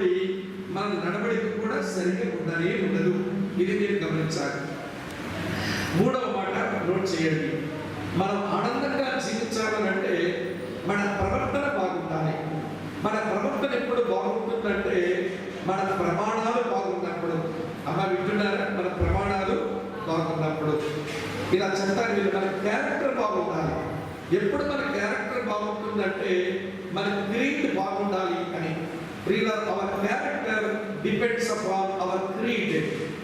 అనుకోండి, మన నడవడిక కూడా సరిగ్గా ఉండదు. ఇది మీరు గమనించాలి. మూడవ మాట నోట్ చేయండి. మనం ఆనందంగా జీవించాలంటే మన ప్రవర్తన బాగుండాలి. మన ప్రవర్తన ఎప్పుడు బాగుంటుందంటే మన ప్రమాణాలు బాగున్నప్పుడు. అమ్మ వింటున్నారా? మన ప్రమాణాలు బాగున్నప్పుడు. ఇలా చెప్తాను, మీరు మన క్యారెక్టర్ బాగుండాలి. ఎప్పుడు మన క్యారెక్టర్ బాగుంటుందంటే మన క్రీడ్ బాగుండాలి అని. Our character depends upon our creed,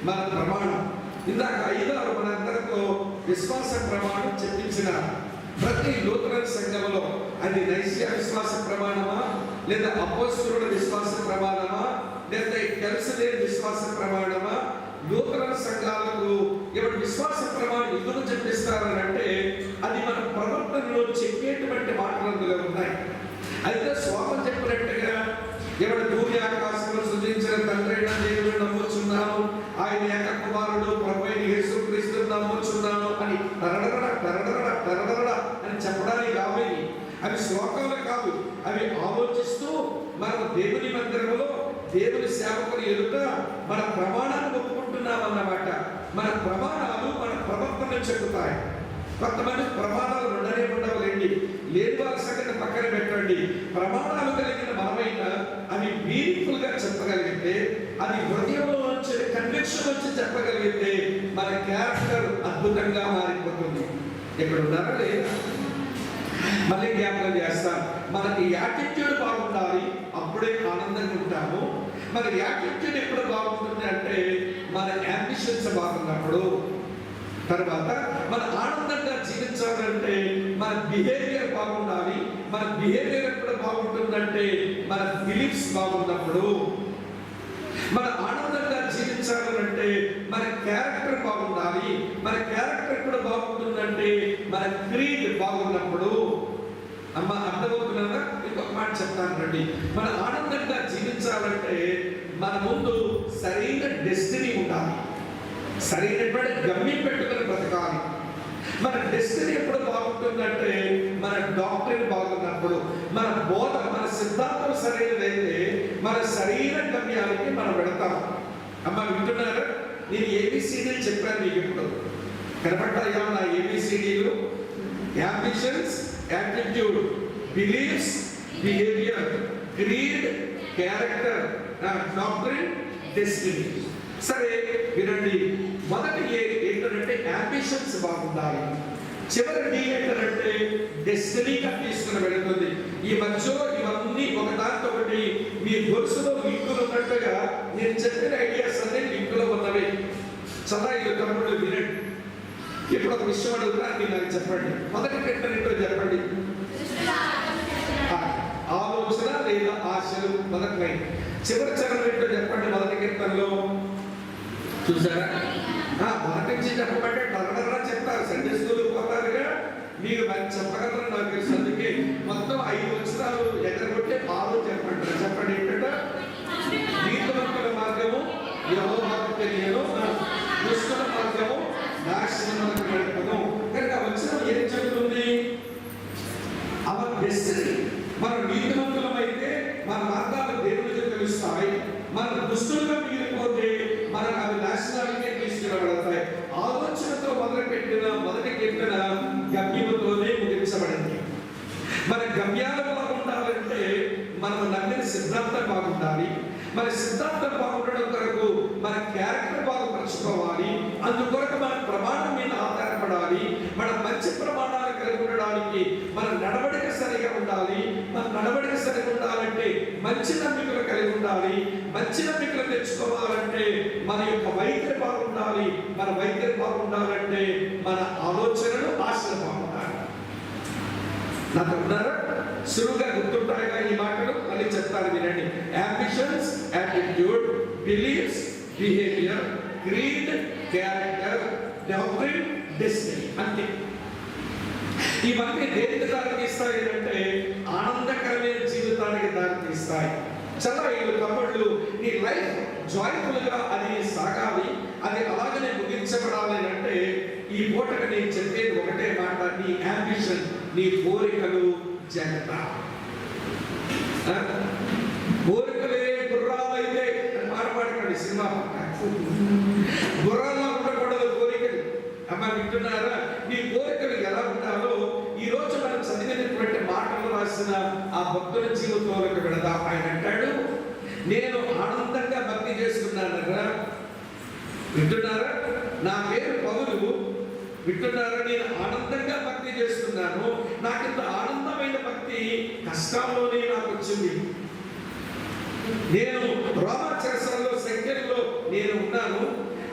మన ప్రమాణం. ఇందాక 5 మనందరితో విశ్వాస ప్రమాణం చెప్పించిన ప్రతి నూతన సంఘంలో అది నైస్య విశ్వాస ప్రమాణమా, లేదా అపోస్తలుల విశ్వాస ప్రమాణమా, లేదా కలిసిలేని విశ్వాస ప్రమాణమా, నూతన సంఘాలకు ఎవరు విశ్వాస ప్రమాణం ఎందుకు చెప్పిస్తారని అంటే అది మన ప్రవర్తనలో చెప్పేటువంటి మాటలు అందులో ఉన్నాయి. అయితే స్వామి చెప్పినట్టుగా ఎవడు భూమి ఆకాశంలో సృజించిన తండ్రైన దేవుడు నమ్ముచున్నాము, ఆయన ఏక కుమారుడు ప్రభువైన యేసుక్రీస్తు నమ్ముచున్నాము అని తరడరడ అని చెప్పడానికి కావేది. అవి శ్లోకాలు కాదు, అవి ఆలోచిస్తూ మనం దేవుని మందిరంలో దేవుని సేవకులు ఎదుట మన ప్రమాణాన్ని ఒప్పుకుంటున్నామన్నమాట. మన ప్రమాణాలు మన ప్రవర్తన చెబుతాయి. కొంతమంది ప్రమాణాలు ఉండలేండి, లేని వారి సంగతి పక్కన పెట్టండి. ప్రమాణాలు కలిగిన మనమైన అవి మీనింగ్ఫుల్ గా చెప్పగలిగితే, అది హృదయంలో వచ్చే కన్విక్షన్ వచ్చి చెప్పగలిగితే మన క్యారెక్టర్ అద్భుతంగా మారిపోతుంది. ఇక్కడ ఉన్నారా లేదా? మళ్ళీ జ్ఞాపకం చేస్తాం. మనకి యాటిట్యూడ్ బాగుండాలి, అప్పుడే ఆనందంగా ఉంటాము. మన యాటిట్యూడ్ ఎప్పుడు బాగుంటుంది అంటే మన యాంబిషన్స్ బాగున్నప్పుడు. తర్వాత మన ఆనందంగా జీవించాలంటే మన బిహేవియర్ బాగుండాలి. మన బిహేవియర్ ఎప్పుడు బాగుంటుందంటే మన ఫీలింగ్స్ బాగున్నప్పుడు. మన ఆనందంగా జీవించాలంటే మన క్యారెక్టర్ బాగుండాలి. మన క్యారెక్టర్ ఎప్పుడు బాగుంటుందంటే మన క్రీడ్ బాగున్నప్పుడు. అమ్మ అర్థమవుతున్నా? ఇంకొక మాట చెప్తాను రండి. మన ఆనందంగా జీవించాలంటే మన ముందు సరైన డెస్టినీ ఉండాలి, సరైనటువంటి గమ్యం పెట్టుకుని బ్రతకాలి. మన డెస్టినీ ఎప్పుడు బాగుంటుందంటే మన డాక్టరీన్ బాగున్నప్పుడు, మన బోధ, మన సిద్ధాంతం సరైనదైతే మన సరైన గమ్యాలకి మనం వెళతాం. అమ్మ వింటున్నారా? నేను ఏబిసిడీలు చెప్పాను మీకు. ఇప్పుడు కనపడ్డాయా నా ఏబిసిడీలు? Ambitions, attitude, beliefs, behaviour, creed, character, doctrine, destiny. సరే వినండి. మొదటి ఏంటంటే యాంబిషన్స్ బాగుండాలి. చివరి డి ఏంటంటే డెస్టినీగా తీసుకుని వెళుతుంది. ఈ మధ్యలో ఇవన్నీ ఒకదాంతో ఒకటి మీ గొలుసులో లింకులు ఉన్నట్టుగా నేను చెప్పిన ఐడియాస్ అన్ని లింకులో ఉన్నవి. సదా ఇది తమ్ముడు వినండి. ఇప్పుడు ఒక విషయం అడుగుతా, మీరు నాకు చెప్పండి. మొదటి కీర్తనలో చెప్పండి. ఆలోచన లేదా ఆశలు మొదటి లైన్. చివరి చరణం ఏంటో చెప్పండి. మొదటి కీర్తనలో చూసారా? మొదటి నుంచి చెప్పమంటే టరడరా చెప్తారు. సండే స్కూల్ పోతారుగా, మీరు చెప్పగలరు నాకు తెలుసు. అందుకే మొత్తం 5 వచనాలు ఎగరగొట్టి 6 చెప్పంటారు. చెప్పండి ఏంటంటే నీతిమంతుల మార్గము యెహోవాకు తెలియను, దుష్టుల మార్గము నాశనమునకు నడుపును. కనుక వచనం ఏం చెబుతుంది? Hour destiny. మనం నీతిమంతులమైతే మన మార్గాలు దేవునికి తెలుస్తాయి. మన దుస్తులుగా మిగిలిపోతే మనకు అవి నాశనానికే తీసుకురాబడతాయి. ఆలోచనతో మొదలుపెట్టిన మొదటి కీర్తన గమ్యముతోనే ముగించబడింది. మన గమ్యాలు బాగుండాలంటే మనం నమ్మిన సిద్ధాంతం బాగుండాలి. మన సిద్ధాంతం బాగుండడం కొరకు మన క్యారెక్టర్ బాగుపరచుకోవాలి. అందుకొరకు మన ప్రమాణం మీద ఆధారపడాలి. మన మంచి ప్రమాణాలు కలిగి ఉండడానికి మన నడవడిక సరిగా ఉండాలి. మన నడవడిక సరిగా ఉండాలంటే మంచి నమ్మికలు కలిగి ఉండాలి. మంచి నమ్మికలు తెచ్చుకోవాలంటే మన యొక్క వైఖరి బాగుండాలి. మన వైఖరి బాగుండాలంటే మన ఆలోచనలు, ఆశలు బాగుండాలి. నాకు ఉన్నారా? సులువుగా గుర్తుంటాయిగా ఈ మాటలు? మళ్ళీ చెప్తాను వినండి. Ambitions, attitude, beliefs, behaviour, creed, character, doctrine, destiny. అంతే. ఇవన్నీ దేనికి దారితీస్తాయి అంటే ఆనందకరమైన జీవితానికి దారితీస్తాయి. చాలా తమ్ముళ్ళు, నీ లైఫ్ జాయ్ఫుల్ గా అది సాగాలి, అది అలాగనే ముగించబడాలి అంటే ఈ పూటకు నేను చెప్పేది ఒకటే మాట. నీ యాంబిషన్, నీ కోరికలు జాగ్రత్త. కోరికలే గుర్రాల గుర్రాల్లో ఉండకూడదు కోరికలు. అమ్మ వింటున్నారా? నీ కోరికలు ఎలా ఉండాలో ఈ రోజు మనం చదివినటువంటి మాటలు రాసిన ఆ భక్తుల జీవితంలోకి వెళదాం. ఆయన అంటాడు, నేను ఆనందంగా భక్తి చేస్తున్నానరా. వింటున్నారా? నా పేరు పౌలు. వింటున్నారా? నేను ఆనందంగా భక్తి చేస్తున్నాను. నాకింత ఆనందమైన భక్తి కష్టాల్లోనే నాకు వచ్చింది. నేను రోమా చెరసాలలో సంఖ్యలో నేను ఉన్నాను.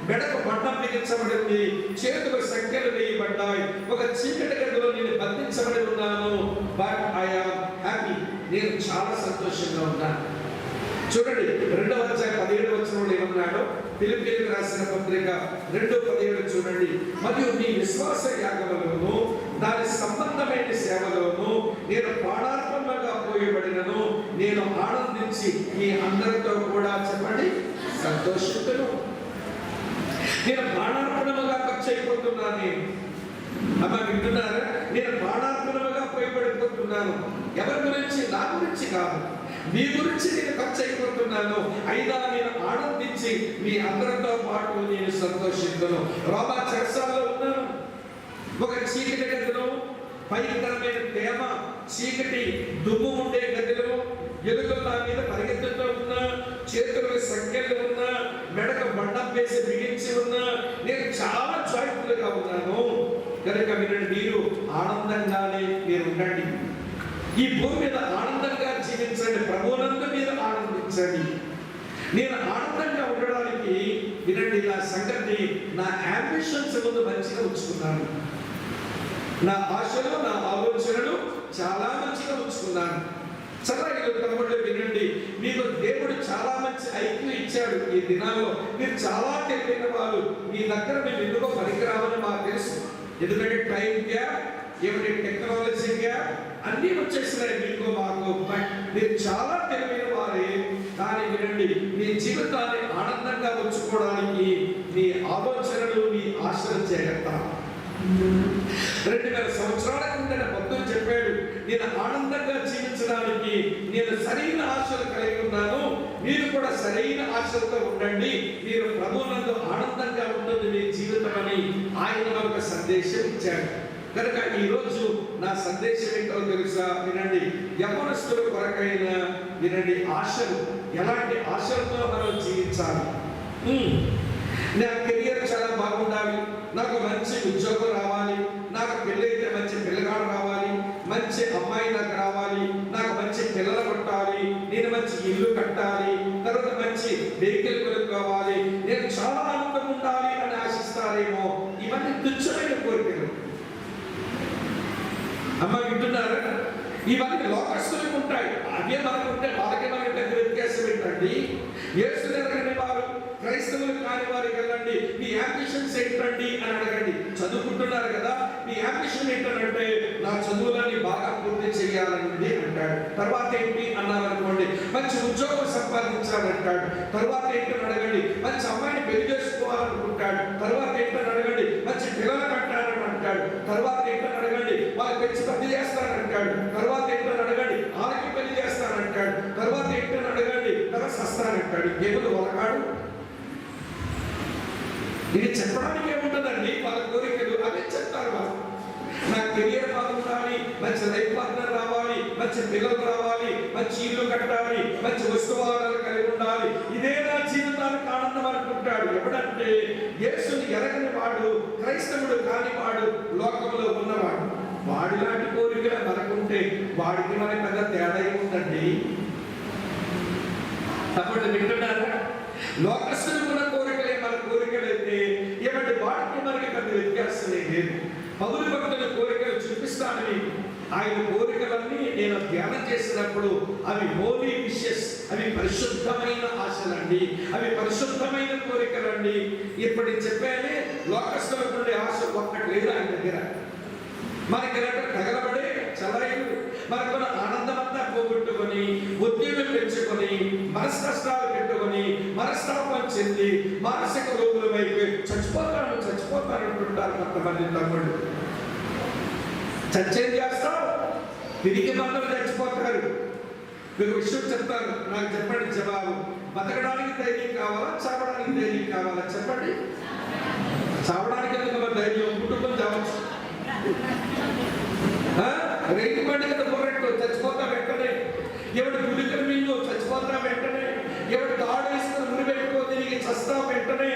మెడకు బండం బిగించబడింది, చేతులు సంఖ్యలు వేయబడ్డాయి, ఒక చీకటి గదిలో నేను బంధించబడి ఉన్నాను. But I am happy. నేను చాలా సంతోషంగా ఉన్నాను. చూడండి 2వ అధ్యాయం 17వ వచనంలో ఏమన్నాడో, ఫిలిప్పీయులకు రాసిన పత్రిక 2:17 చూడండి. మరియు నీ విశ్వాస యాగములోను దాని సంబంధమైన సేవలోను నేను ప్రాణార్పణగా పోయబడినను. నేను ఆనందించి మీ అందరితో కూడా చెప్పండి సంతోషితును. నేను ప్రాణార్పణముగా ఖర్చు అయిపోతున్నాను. నేను అమ్మ వింటున్నారా? నేను ప్రాణార్పణముగా పోయబడిపోతున్నాను. ఎవరి గురించి? నా గురించి కాదు, మీ గురించి నేను ఖర్చు అయిపోతున్నాను. అయినా నేను ఆనందించి మీ అందరితో పాటు నేను సంతోషిస్తున్నాను. రోమా చెరసాలలో ఉన్నాను, ఒక చీకటి గదిలో, భయంకరమైన తేమ, చీకటి దుమ్ము ఉండే గదిలో, ఎలుకలు నా మీద పరిగెత్తుతూ ఉన్నా, చేతులకు సంఖ్యలు ఉన్నా, మెడకు బండం వేసి బిగించి ఉన్నా, నేను చాలా జాగ్రత్తగా ఉన్నాను. కనుక వినండి, మీరు ఆనందంగానే మీరు ఉండండి. ఈ భూమి మీద ఆనందంగా జీవించండి. ప్రభువునందు మీరు ఆనందించండి. నేను ఆనందంగా ఉండడానికి వినండి, నా సంగతి, నా అంబిషన్స్ ముందు మంచిగా ఉంచుకున్నాను. నా ఆశలు, నా ఆలోచనలు చాలా మంచిగా ఉంచుకున్నాను. చల్లగా తమ్ముళ్ళు వినండి, మీకు దేవుడు చాలా మంచి ఐక్యూ ఇచ్చాడు. ఈ దినాల్లో మీరు చాలా తెలివైన వాళ్ళు. మీ దగ్గర మేము ఎందుకో పనికిరావని మాకు తెలుసు. ఎందుకంటే టైం గ్యాప్, ఏమిటి టెక్నాలజీ గ్యాప్ అన్నీ వచ్చేసినాయి మీకు మాకు. బట్ మీరు చాలా తెలివైన వారే. కానీ వినండి, మీ జీవితాన్ని ఆనందంగా ఉంచుకోవడానికి మీ ఆలోచనలు, మీ ఆశలు జాగ్రత్త. 2000 సంవత్సరాల కింద భక్తులు చెప్పాడు, నేను ఆనందంగా జీవించడానికి నేను సరైన ఆశలు కలిగి ఉన్నాను. మీరు కూడా సరైన ఆశలతో ఉండండి. మీరు ప్రభువునందు ఆనందంగా ఉంటుంది మీ జీవితం అని ఆయన ఒక సందేశం ఇచ్చాడు. కనుక ఈరోజు నా సందేశం ఏంటో తెలుసా? వినండి, యవ్వనస్తుల కొరకైన వినండి ఆశలు. ఎలాంటి ఆశలతో మనం జీవించాలి? నా కెరియర్ చాలా బాగుండాలి, నాకు మంచి ఉద్యోగం రావాలి, నాకు పెళ్ళైతే మంచి పిల్లగాడు రావాలి, మంచి అమ్మాయి నాకు రావాలి, నాకు మంచి పిల్లలు కొట్టాలి, నేను మంచి ఇల్లు కట్టాలి, తర్వాత మంచి వెహికల్ కొనుక్కోవాలి, నేను చాలా ఆనందం ఉండాలి అని ఆశిస్తారేమో. ఇవన్నీ తుచ్చమైన కోరికలు. అమ్మ వింటున్నారా? ఇవన్నీ లోకస్తులకు ఉంటాయి. అవే మనకు ఉంటే వాళ్ళకే మనకి పెద్ద వ్యత్యాసం ఏంటండి? యేసు ఎరగని వారు, క్రైస్తవులు కాని వారికి వెళ్ళండి, మీ అంబిషన్స్ ఏంటండి అని అడగండి. చదువుకుంటున్నారు కదా, మీ అంబిషన్ ఏంటంటే నా చదువులని బాగా పూర్తి చేయాలని అంటాడు. తర్వాత ఏంటి అన్నారు అనుకోండి, మంచి ఉద్యోగం సంపాదించాలంటాడు. తర్వాత ఏంటని అడగండి, మంచి అమ్మాయిని పెళ్లి చేసుకోవాలనుకుంటాడు. తర్వాత ఏంటని అడగండి, మంచి పిల్లలు కట్టాలని అంటాడు. తర్వాత ఏంటని అడగండి, వాళ్ళకి పెంచి పెళ్లి చేస్తానంటాడు. తర్వాత ఏంటని అడగండి, వాళ్ళకి పెళ్లి చేస్తానంటాడు. తర్వాత ఏంటని అడగండి, తర్వాత సస్తానంటాడు. ఏముంది వాళ్ళకాడు? ఇది చెప్పడానికి ఏముంటుందండి? వాళ్ళ కోరికలు అవే చెప్తారు. వాళ్ళు నా కెరియర్ బాగుండాలి, మంచి లైఫ్ పార్ట్నర్ రావాలి, మంచి పిల్లలు రావాలి, మంచి ఇల్లు కట్టాలి, మంచి వస్తువాలను కలిగి ఉండాలి, ఇదే నా జీవితానికి ఆనందం అనుకుంటాడు. ఎప్పుడంటే యేసుని ఎరగని వాడు, క్రైస్తవుడు కాని వాడు, లోకంలో ఉన్నవాడు. వాడి లాంటి కోరికలు మనకుంటే వాడికి మన పెద్ద తేడా ఏముందండి? తప్పుడు వింటున్నారా? లోకస్తులకు ఉన్న కోరికలే మన కోరికలైతే ఏమంటే వాటికి మనకి పెద్ద వ్యత్యాసం లేదు. పౌలు భక్తుల కోరికలు చూపిస్తానని ఆయన కోరికలన్నీ నేను ధ్యానం చేసినప్పుడు అవి హోలీ విషెస్, అవి పరిశుద్ధమైన ఆశలండి, అవి పరిశుద్ధమైన కోరికలండి. ఇప్పుడు చెప్పానే లోకస్తులకు ఉండే ఆశ ఒక్కటి లేదు ఆయన దగ్గర. మనకి తగలబడే చలాయిలు, మనకున్న ఆనందమంతా పోగొట్టుకొని, ఉద్యోగం పెంచుకొని, మనస్కష్టాలు పెట్టుకొని, మనస్తాపం చెంది మానసిక రోగుల వైపు చచ్చిపోతానంటుంటారు కొంతమంది తమ్ముళ్ళు. చచ్చేం చేస్తావు? తిరిగి మందులు చచ్చిపోతారు. మీకు విషయం చెప్తాను, నాకు చెప్పండి జవాబు. బతకడానికి ధైర్యం కావాలా, చావడానికి ధైర్యం కావాలా? చెప్పండి. చావడానికి ఎందుకు ధైర్యం? కుటుంబం చావచ్చు. రైతు బండి కదా పొరట్టు చచ్చిపోతా వెంటనే, ఎవడు గుడికల మీద చచ్చిపోతా వెంటనే, ఎవడు తాడు వేసుకుని మురి పెట్టుకోతే నీకు చస్తావు వెంటనే,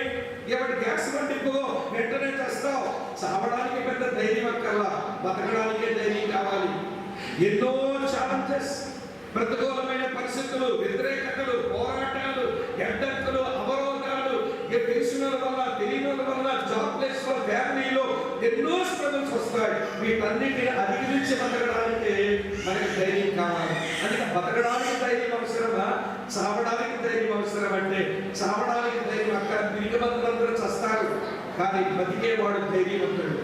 ఎవడు గ్యాస్ బండికో వెంటనే చస్తావు. చావడానికి పెద్ద ధైర్యం అక్కర్లా, బతకడానికే ధైర్యం కావాలి. ఎన్నో ఛాలెంజెస్, ప్రతికూలమైన పరిస్థితులు, వ్యతిరేకతలు, పోరాటాలు, అడ్డంకులు, అవరోధాలు, తెలిసిన వల్ల తెలియని వల్ల జాబ్ ప్లేస్ లో, ఫ్యామిలీలో ఎన్నో స్ట్రగుల్స్ వస్తాయి. వీటన్నిటిని అధిగమించి బతకడానికి మనకి ధైర్యం కావాలి. అందుకే బతకడానికి ధైర్యం అవసరమా, చావడానికి ధైర్యం అవసరం? అంటే చావడానికి ధైర్యం అక్కడ తిరిగి బంధువులందరూ చస్తారు, కానీ బతికేవాడు ధైర్యవంతుడు.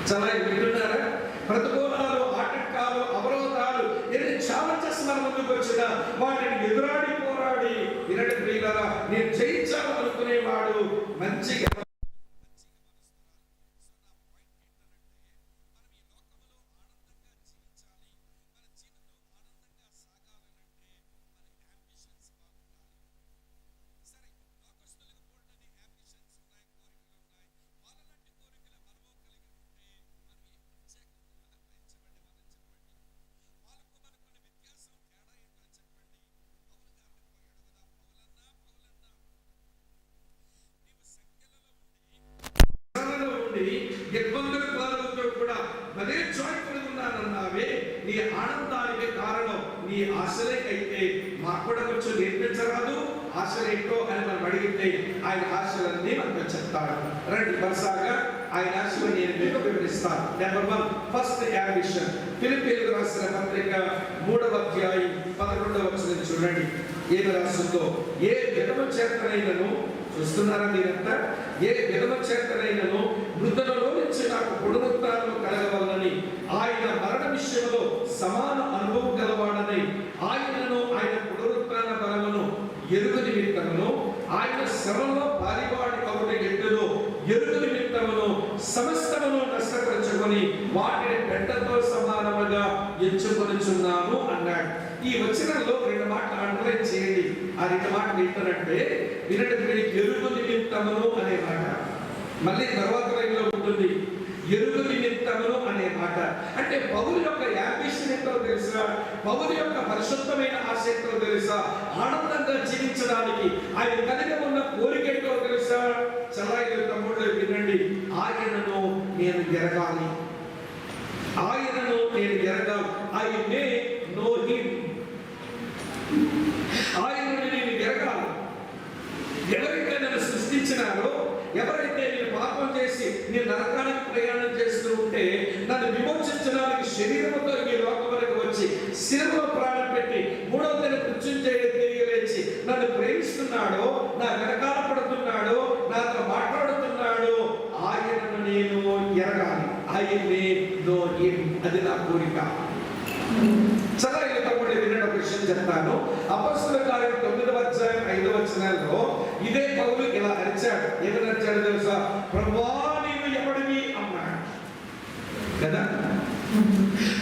చాలా వింటున్నారా? ప్రతికూలాలు, ఆటంకాలు, అవరోధాలు, ఎన్ని ఛాలెంజెస్ మన ముందుకు వచ్చినా వాటిని ఎదురాడి పోరాడి ఇరటి ప్రియులారా నేను జయించాలనుకునేవాడు మంచిగా ఇబ్బందులు పాల్గొంటూ కూడా అదే జాయిఫుల్ ఉన్నానన్నావే, నీ ఆనందానికి కారణం నీ ఆశలకైతే మాకు కూడా కొంచెం నేర్పించరాదు ఆశలేంటో అని మనం అడిగితే ఆయన ఆశలన్నీ మనకు చెప్తాడు. రండి వరుసగా ఆయన ఆశలు నేను మీకు వివరిస్తాను. Number 1, first ambition. ఫిలిప్పీయులకు రాసిన పత్రిక 3వ అధ్యాయం 11వ వచనం చూడండి. ఏమి రాస్తుందో, ఏ విధము చేతనైనను, చూస్తున్నారా మీరంతా, ఏ విధము చేతనైనను మృతులలో నుంచి నాకు పునరుత్థానం కలగవలనని ఆయన మరణ విషయంలో సమాన అనుభవం గలవాడని ఆయనను ఆయన పునరుత్థాన బలమును ఎరుగు నిమిత్తమును ఆయన శ్రమలో పాలివాడి అవుట ఎట్టులో ఎరుగు నిమిత్తమును సమస్తమును నష్టపరచుకొని వాటిని పెంటతో సమానముగా ఎంచుకొనిచున్నాను అన్నాడు. ఈ వచనంలో 2 మాటలు అండర్లైన్ చేయండి. ఆ 2 మాటలు ఏంటంటే, వినండి, ఎరుగు నిమిత్తమును అనే మాట మళ్ళీ తర్వాత లైన్లో ఉంటుంది, ఎరుగు నిమిత్తమును అనే మాట. అంటే పౌలు యొక్క యాంబిషన్ ఏంటో తెలుసా? పౌలు యొక్క పరిశుద్ధమైన ఆశ ఏంటో తెలుసా? ఆనందంగా జీవించడానికి ఆయన కలిగి ఉన్న కోరిక ఏంటో తెలుసా? చలాయి తమ్ముళ్ళు వినండి, ఆయనను నేను ఎరగాలి, ఆయనను నేను ఎరగాలి. ఐ మే నో హిమ్, ఆయనను నేను ఎరగాలి. ఎవరైతే నన్ను సృష్టించినారో, ఎవరైతే నేను పాపం చేసి నేను నరకానికి ప్రయాణం చేస్తూ ఉంటే నన్ను విమోచించడానికి శరీరంతో ఈ లోకములకు వచ్చి శిలువలో ప్రాణం పెట్టి 3వ దిన కూర్చుని తిరిగి లేచి నన్ను ప్రేమిస్తున్నాడో, నా వెనకాల పడుతున్నాడో, నాతో మాట్లాడుతున్నాడో, ఆయనను నేను ఎరగాలి. ఆయనే నో హిమ్, అది నా కోరిక. చాలా తమ్ముడు వినండి, ఒక విషయం చెప్తాను. అపొస్తలుల కార్యం 9వ అధ్యాయం 5వ వచనంలో ఇదే పౌలు ఇలా అరిచాడు. ఏమని అరిచాడు తెలుసా? ప్రభువా నీవు ఎవడివి అన్నాడు కదా.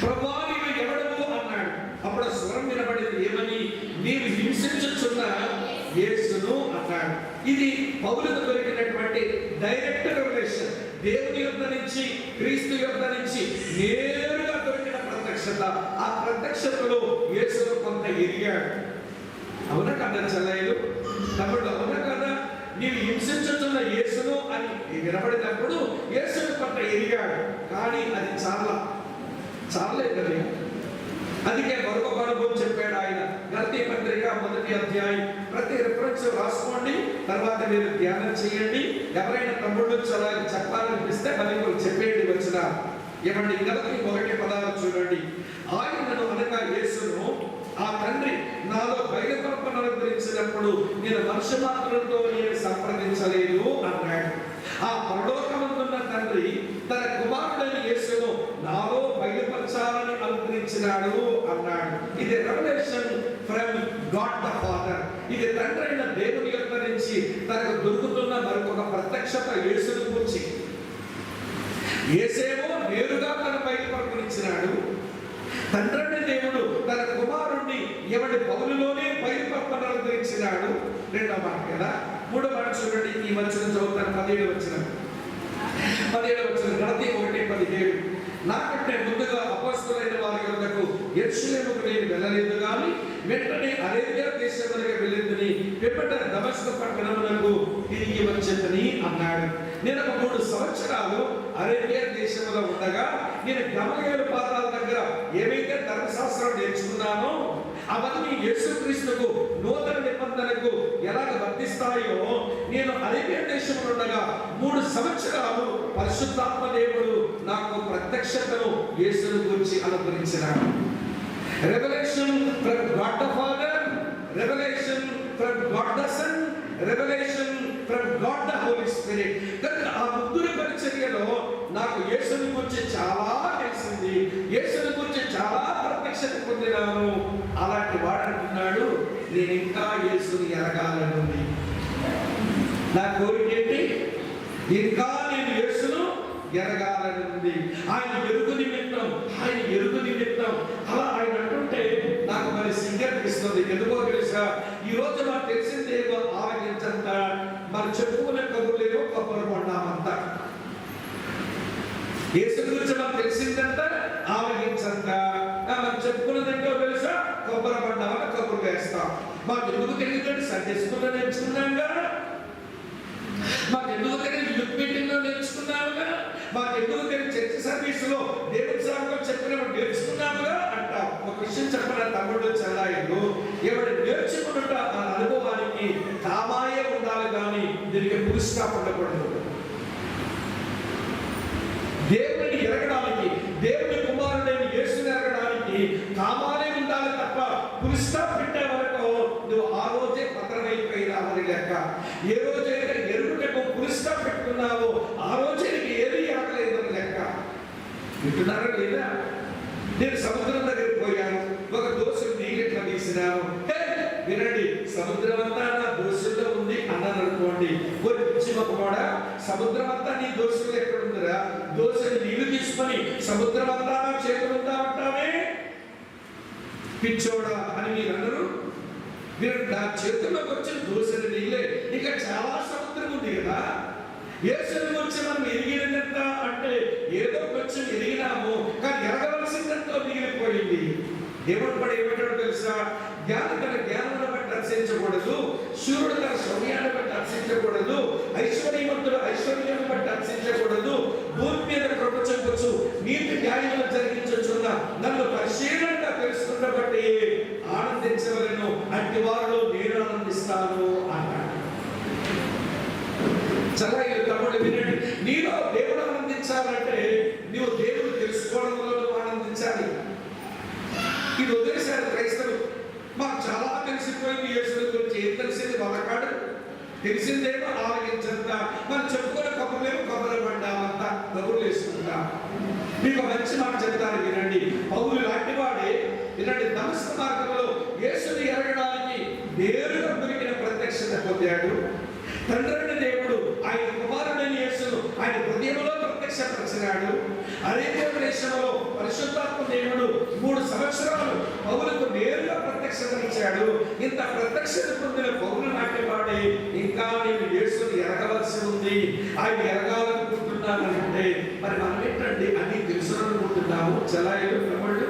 ప్రభువా నీవు ఎవడవు అన్నాడు. అప్పుడు స్వరం వినబడింది, ఏమని? నీవు హింసించుచున్న యేసును అన్నాడు. ఇది పౌలుకు దొరికినటువంటి డైరెక్ట్ రిలేషన్. దేవుని యొద్ద నుంచి, క్రీస్తు యొద్ద నుంచి నేరుగా దొరికిన ప్రత్యక్షత. ఆ ప్రత్యక్షతలో యేసును కొంత ఎరిగాడు. అవునా కదా చెల్లెలు తమ్ముడు? అవునా కదా? నీవు హింసించుతున్న యేసును అని వినబడినప్పుడు యేసును కొంత ఎరిగాడు. కానీ అది చాలే కదా. అందుకే మరొక అనుభవం చెప్పాడు ఆయన. గలతీ పత్రిక 1వ అధ్యాయం ప్రతి రిఫరెన్స్ రాసుకోండి, తర్వాత మీరు ధ్యానం చేయండి. ఎవరైనా తమ్ముళ్ళు చెప్పాలనిపిస్తే మళ్ళీ చెప్పేయండి వచ్చిన. ఏమండి, గలతీ 1:16 చూడండి. ఆయనను అనగా యేసును ఆ తండ్రి నాలో బయలుపరపను అనుగ్రహించినప్పుడు నేను మనుష్య మాత్రంతో నేను సంప్రదించలేదు అన్నాడు. ఆ పరలోకమందున్న తండ్రి తన కుమారుడైన యేసును నాలో బయలుపరచాలని అనుగ్రహించినాడు అన్నాడు. ఇది revolution from God the father. ఇది తండ్రి అయిన దేవుని యొక్క నుంచి తనకు దొరుకుతున్న మరొక ప్రత్యక్షత యేసును గురించి. యేసేమో నేరుగా తన బయలుపరచనిచ్చినాడు, తండ్రి దేవుడు తన కుమారుణ్ణి ఎవడి పౌలులోనే బయలుపరపనలు ధరించినాడు. రెండవ మాట కదా. మూడవ మాట చూడండి, ఈ వచనం చదువుతాను. 17 వచనం గలతీ 1:17. నాకంటే ముందుగా అపొస్తలులైన వారి యొద్దకు యెరూషలేముకు నేను వెళ్ళలేదు గాని వెంటనే అరేబియా దేశమునకు వెళ్ళిందని పిమ్మట దమస్కు పట్టణమునకు తిరిగి వచ్చేదని అన్నాడు. నేను ఒక 3 సంవత్సరాలు అరేబియా దేశంలో ఉండగా నేను గమలీయేలు పాదాల దగ్గర ఏవైతే ధర్మశాస్త్రం నేర్చుకున్నానో అవన్నీ యేసుక్రీస్తుకు నూతన నిబంధనకు ఎలాగ వర్తిస్తాయో నేను అరేబియా దేశంలో ఉండగా 3 సంవత్సరాలు పరిశుద్ధాత్మ దేవుడు నాకు ప్రత్యక్షతను యేసుని గురించి అనుగ్రహించినాడు. Revolution from God the Father, revolution from God the Son, revolution from God the Holy Spirit. కనుక ఆ ముగ్గురు పరిచర్యలో నాకు యేసుని గురించి చాలా తెలిసింది, యేసుని గురించి చాలా ప్రత్యక్షత పొందినాను. అలాంటి వాడు అంటున్నాడు, నేను ఇంకా యేసుని ఎరగాలనుంది. నా కోరిక ఏంటి? ఇంకా నేను యేసును ఎరగాలనుంది. ఆయన ఎరుగు నిమిత్తం అలా ఆయన అంటుంటే నాకు మరి సింగర్పిస్తుంది. ఎందుకో తెలుసా? ఈ రోజు నాకు తెలిసిందేమో ఆవగించంత, మరి చెప్పుకునే కబుర్లేమో కొబ్బరి బొండామంతా. యేసు గురించి మనకు తెలిసిందంట ఆవగించంత, మనం చెప్పుకున్నదంటో తెలుసా కొబ్బరి బొండామని కబుర్లు వేస్తాం. మాకు ఎందుకు తెలియదంటే సండే స్కూల్లో నేర్చుకున్నాంగా, మాకు ఎందుకు తెలియదు యూత్ మీటింగ్ లో నేర్చుకున్నాముగా, మాకు ఎందుకు తెలియదు చర్చ్ సర్వీస్ లో దేవుడి సేవలో చెప్పినప్పుడు నేర్చుకున్నాముగా అంటాం. ఒక విషయం చెప్పిన తమ్ముడు చెల్లాయిలు, ఎవడు నేర్చుకున్నట్టు ఆ అనుభవానికి కామాయే ఉండాలి కానీ దీనికి పురుషుగా ఉండకూడదు. దేవుడిని ఎరగడానికి, దేవుని కుమారుడైన యేసుని ఎరగడానికి కామాలే ఉండాలి తప్ప పురుషుగా పెట్టే వరకు నువ్వు ఆ రోజే పత్రమైపోయినావని లెక్క. ఏ రోజైతే ఎరుగుటకు పురుషుగా పెట్టుకున్నావో ఆ రోజే నీకు ఏది ఎరగలేదని లెక్క. వింటున్నారా లేదా? నేను సముద్రం దగ్గరికి పోయాను, ఒక దోషం నీకెట్లా తీసినాను. వినండి, సముద్రం అంతా నా దోషుల్లో ఉంది అన్నాను అనుకోండి. కొన్ని పిచ్చిమొక్క కూడా సముద్రం అంతా నీ దోషులు ఎక్కడ ఉందిరా, దోషులు నీళ్ళు తీసుకొని సముద్రం అంతా నా చేతులు ఉందా అంటావే పిచ్చోడా అని మీరు అన్నారు. మీరు నా చేతుల్లోకి వచ్చిన దోషులు నీళ్ళే, ఇంకా చాలా సముద్రం ఉంది కదా. యేసుని గురించి మనం ఎరిగినంత అంటే ఏదో కొంచెం ఎరిగినాము, కానీ ఎరగవలసిందంతో మిగిలిపోయింది. దేవుడు కూడా ఏమంటాడో తెలుసా? జ్ఞానం తన జ్ఞానాన్ని బట్టి అర్చించకూడదు, శూరుడు తన శౌర్యాన్ని బట్టి అర్చించకూడదు, ఐశ్వర్యవంతుడు ఐశ్వర్యాన్ని బట్టి అర్చించకూడదు. భూమి మీద ప్రపంచవచ్చు నీతి న్యాయంలో జరిగించున్న నన్ను పరిశీలనగా తెలుసుకున్న బట్టి ఆనందించవలను, అట్టి వారిలో నేను ఆనందిస్తాను అన్నాడు. చాలా తమ్ముడు వినండి, నీలో దేవుడు ఆనందించాలంటే నీవు దేవుడు తెలుసుకోవడంలో నువ్వు ఆనందించాలి. ఇది వదిలేశారు క్రైస్తవులు. మాకు చాలా తెలిసిపోయింది యేసుని గురించి. ఏం తెలిసింది? వాళ్ళకాడు తెలిసిందేమో ఆలగించంత, మనం చెప్పుకునే కబుర్లేమో కబుర్లు పడ్డామంతా కబుర్లు వేసుకుంటాం. మీకు మంచి మాట చెప్తాను వినండి. పౌలు లాంటి వాడే వినండి, దమస్కు మార్గంలో యేసుని ఎరగడానికి నేరుగా దొరికిన ప్రత్యక్షత పొందాడు. తండ్రి దేవుడు ఆయన కుమారుడైన యేసును ఆయన హృదయంలో ప్రత్యక్షపరిచినాడు. అరేబియా దేశంలో పరిశుద్ధాత్మ దేవుడు 3 సంవత్సరాలు పౌలుకు నేరుగా ప్రత్యక్షతనిచ్చాడు. ఇంత ప్రత్యక్షత పొందిన పౌలు నాటివాడే ఇంకా నేను యేసుని ఎరగవలసి ఉంది, ఆయన ఎరగాలనుకుంటున్నానంటే మరి మనం ఏంటండి అన్ని తెలుసుకుంటున్నాము. చలాయిలు తమ్ముళ్ళు,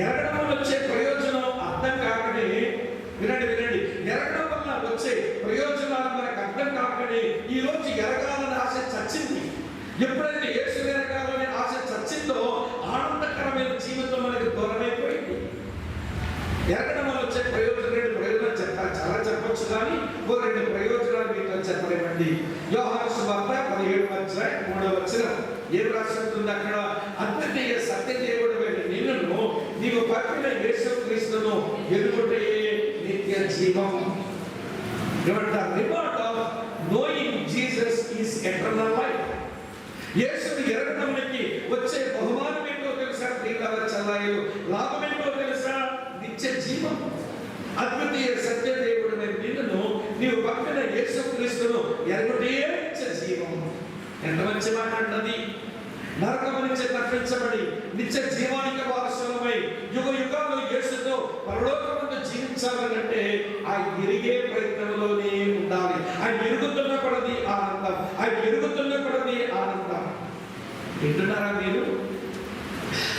ఎరగడం వచ్చే ప్రయోజనం అర్థం కాకనే వినండి, ఎరగడం వల్ల వచ్చే ప్రయోజనాలు మనకు అర్థం కాకనే ఈ రోజు ఎరగాలని ఆశ చచ్చింది. ఎప్పుడైతే యేసు ఎరగాలని ఆశ చచ్చిందో ఆనందకరమైన జీవితం మనకు దూరమైపోయింది. ఎరగడం వల్ల వచ్చే ప్రయోజనం 2 ప్రయోజనాలు చెప్తారు, చాలా చెప్పొచ్చు కానీ 2 ప్రయోజనాలు మీతో చెప్పలేమండి. యోహాను సువార్త 17:3 ఏం రాస్తుంటుంది అక్కడ? అద్వితీయ సత్యదేవుడు నిన్ను నీవు పంపిన యేసుక్రీస్తును ఎరుగుటే నిత్య జీవం. ఏమంటారు? Reward of knowing Jesus is eternal life. యేసుని ఎరగడానికి వచ్చే బహుమానం ఏంటో తెలుసా? చల్లాయిలు లాభం ఏంటో తెలుసా? నిత్య జీవం. అద్వితీయ సత్యదేవుడు నిన్ను నీవు పంపిన యేసుక్రీస్తును ఎరుగుటే నిత్య జీవం. ఎంత మంచి మాట అన్నది. నరకము నుంచి తప్పించబడి నిత్య జీవానికి వారసులమై యుగ యుగాలు యేసుతో పరలోకమందు జీవించాలంటే ఆ ఎరిగే ప్రయత్నంలోనే ఉండాలి. ఆయన ఎరుగుతున్న కొలది ఆనందం, ఆయన ఎరుగుతున్న కొలది ఆనందం. వింటున్నారా మీరు?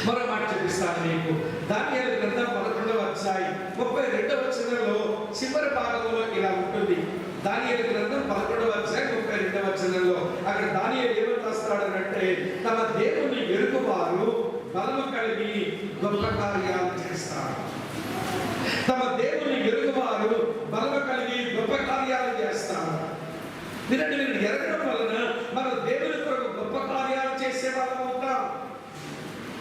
మరో మాట చూపిస్తాను మీకు. దానియేలు గ్రంథం 11వ అధ్యాయం 32వ వచనంలో చివరి భాగంలో ఇలా ఉంటుంది. దానియేలు గ్రంథం 11వ అధ్యాయం 32వ వచనంలో అక్కడ దానియేలు ఏమని రాస్తాడనంటే, తమ దేవుని ఎరుగువారు బలము కలిగి గొప్ప కార్యాలు చేస్తారు. తమ దేవుని ఎరుగువారు బలము కలిగి గొప్ప కార్యాలు చేస్తారు. వినండి, మీరు ఎరగడం వలన మన దేవుని కొరకు గొప్ప కార్యాలు చేసే వాళ్ళం అవుతాం.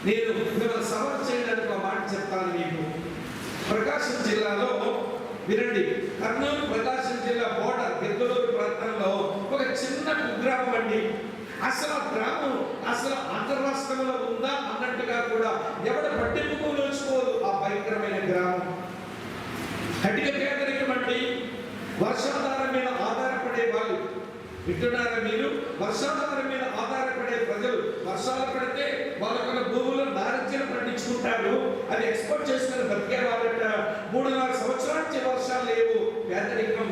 నేను మిమ్మల్ని సవాల్ చేయడానికి ఒక మాట చెప్తాను మీకు. ప్రకాశం జిల్లాలో వినండి, కర్నూలు ప్రకాశం జిల్లా బోర్డర్ గిద్దలూరు ప్రాంతంలో ఒక చిన్న కుగ్రామం అండి. అసలు ఆ గ్రామం అసలు అంతర్రాష్ట్రంలో ఉందా అన్నట్టుగా కూడా ఎవడ పట్టింపుకోదలుచుకోదు ఆ భయంకరమైన గ్రామం. కటిక పేదరికం అండి. వర్షాధారం మీద ఆధారపడే వాళ్ళు. వింటున్నారా మీరు? వర్షాధారం మీద ఆధారపడే ప్రజలు వర్షాలు పడితే వాళ్ళకున్న భూముల్లో నారింజలు పండించుకుంటారు. అది ఎక్స్పోర్ట్ చేసుకుని బతికే వాళ్ళట. 3-4 సంవత్సరాల నుంచి వర్షాలు లేవు. పేదరికం.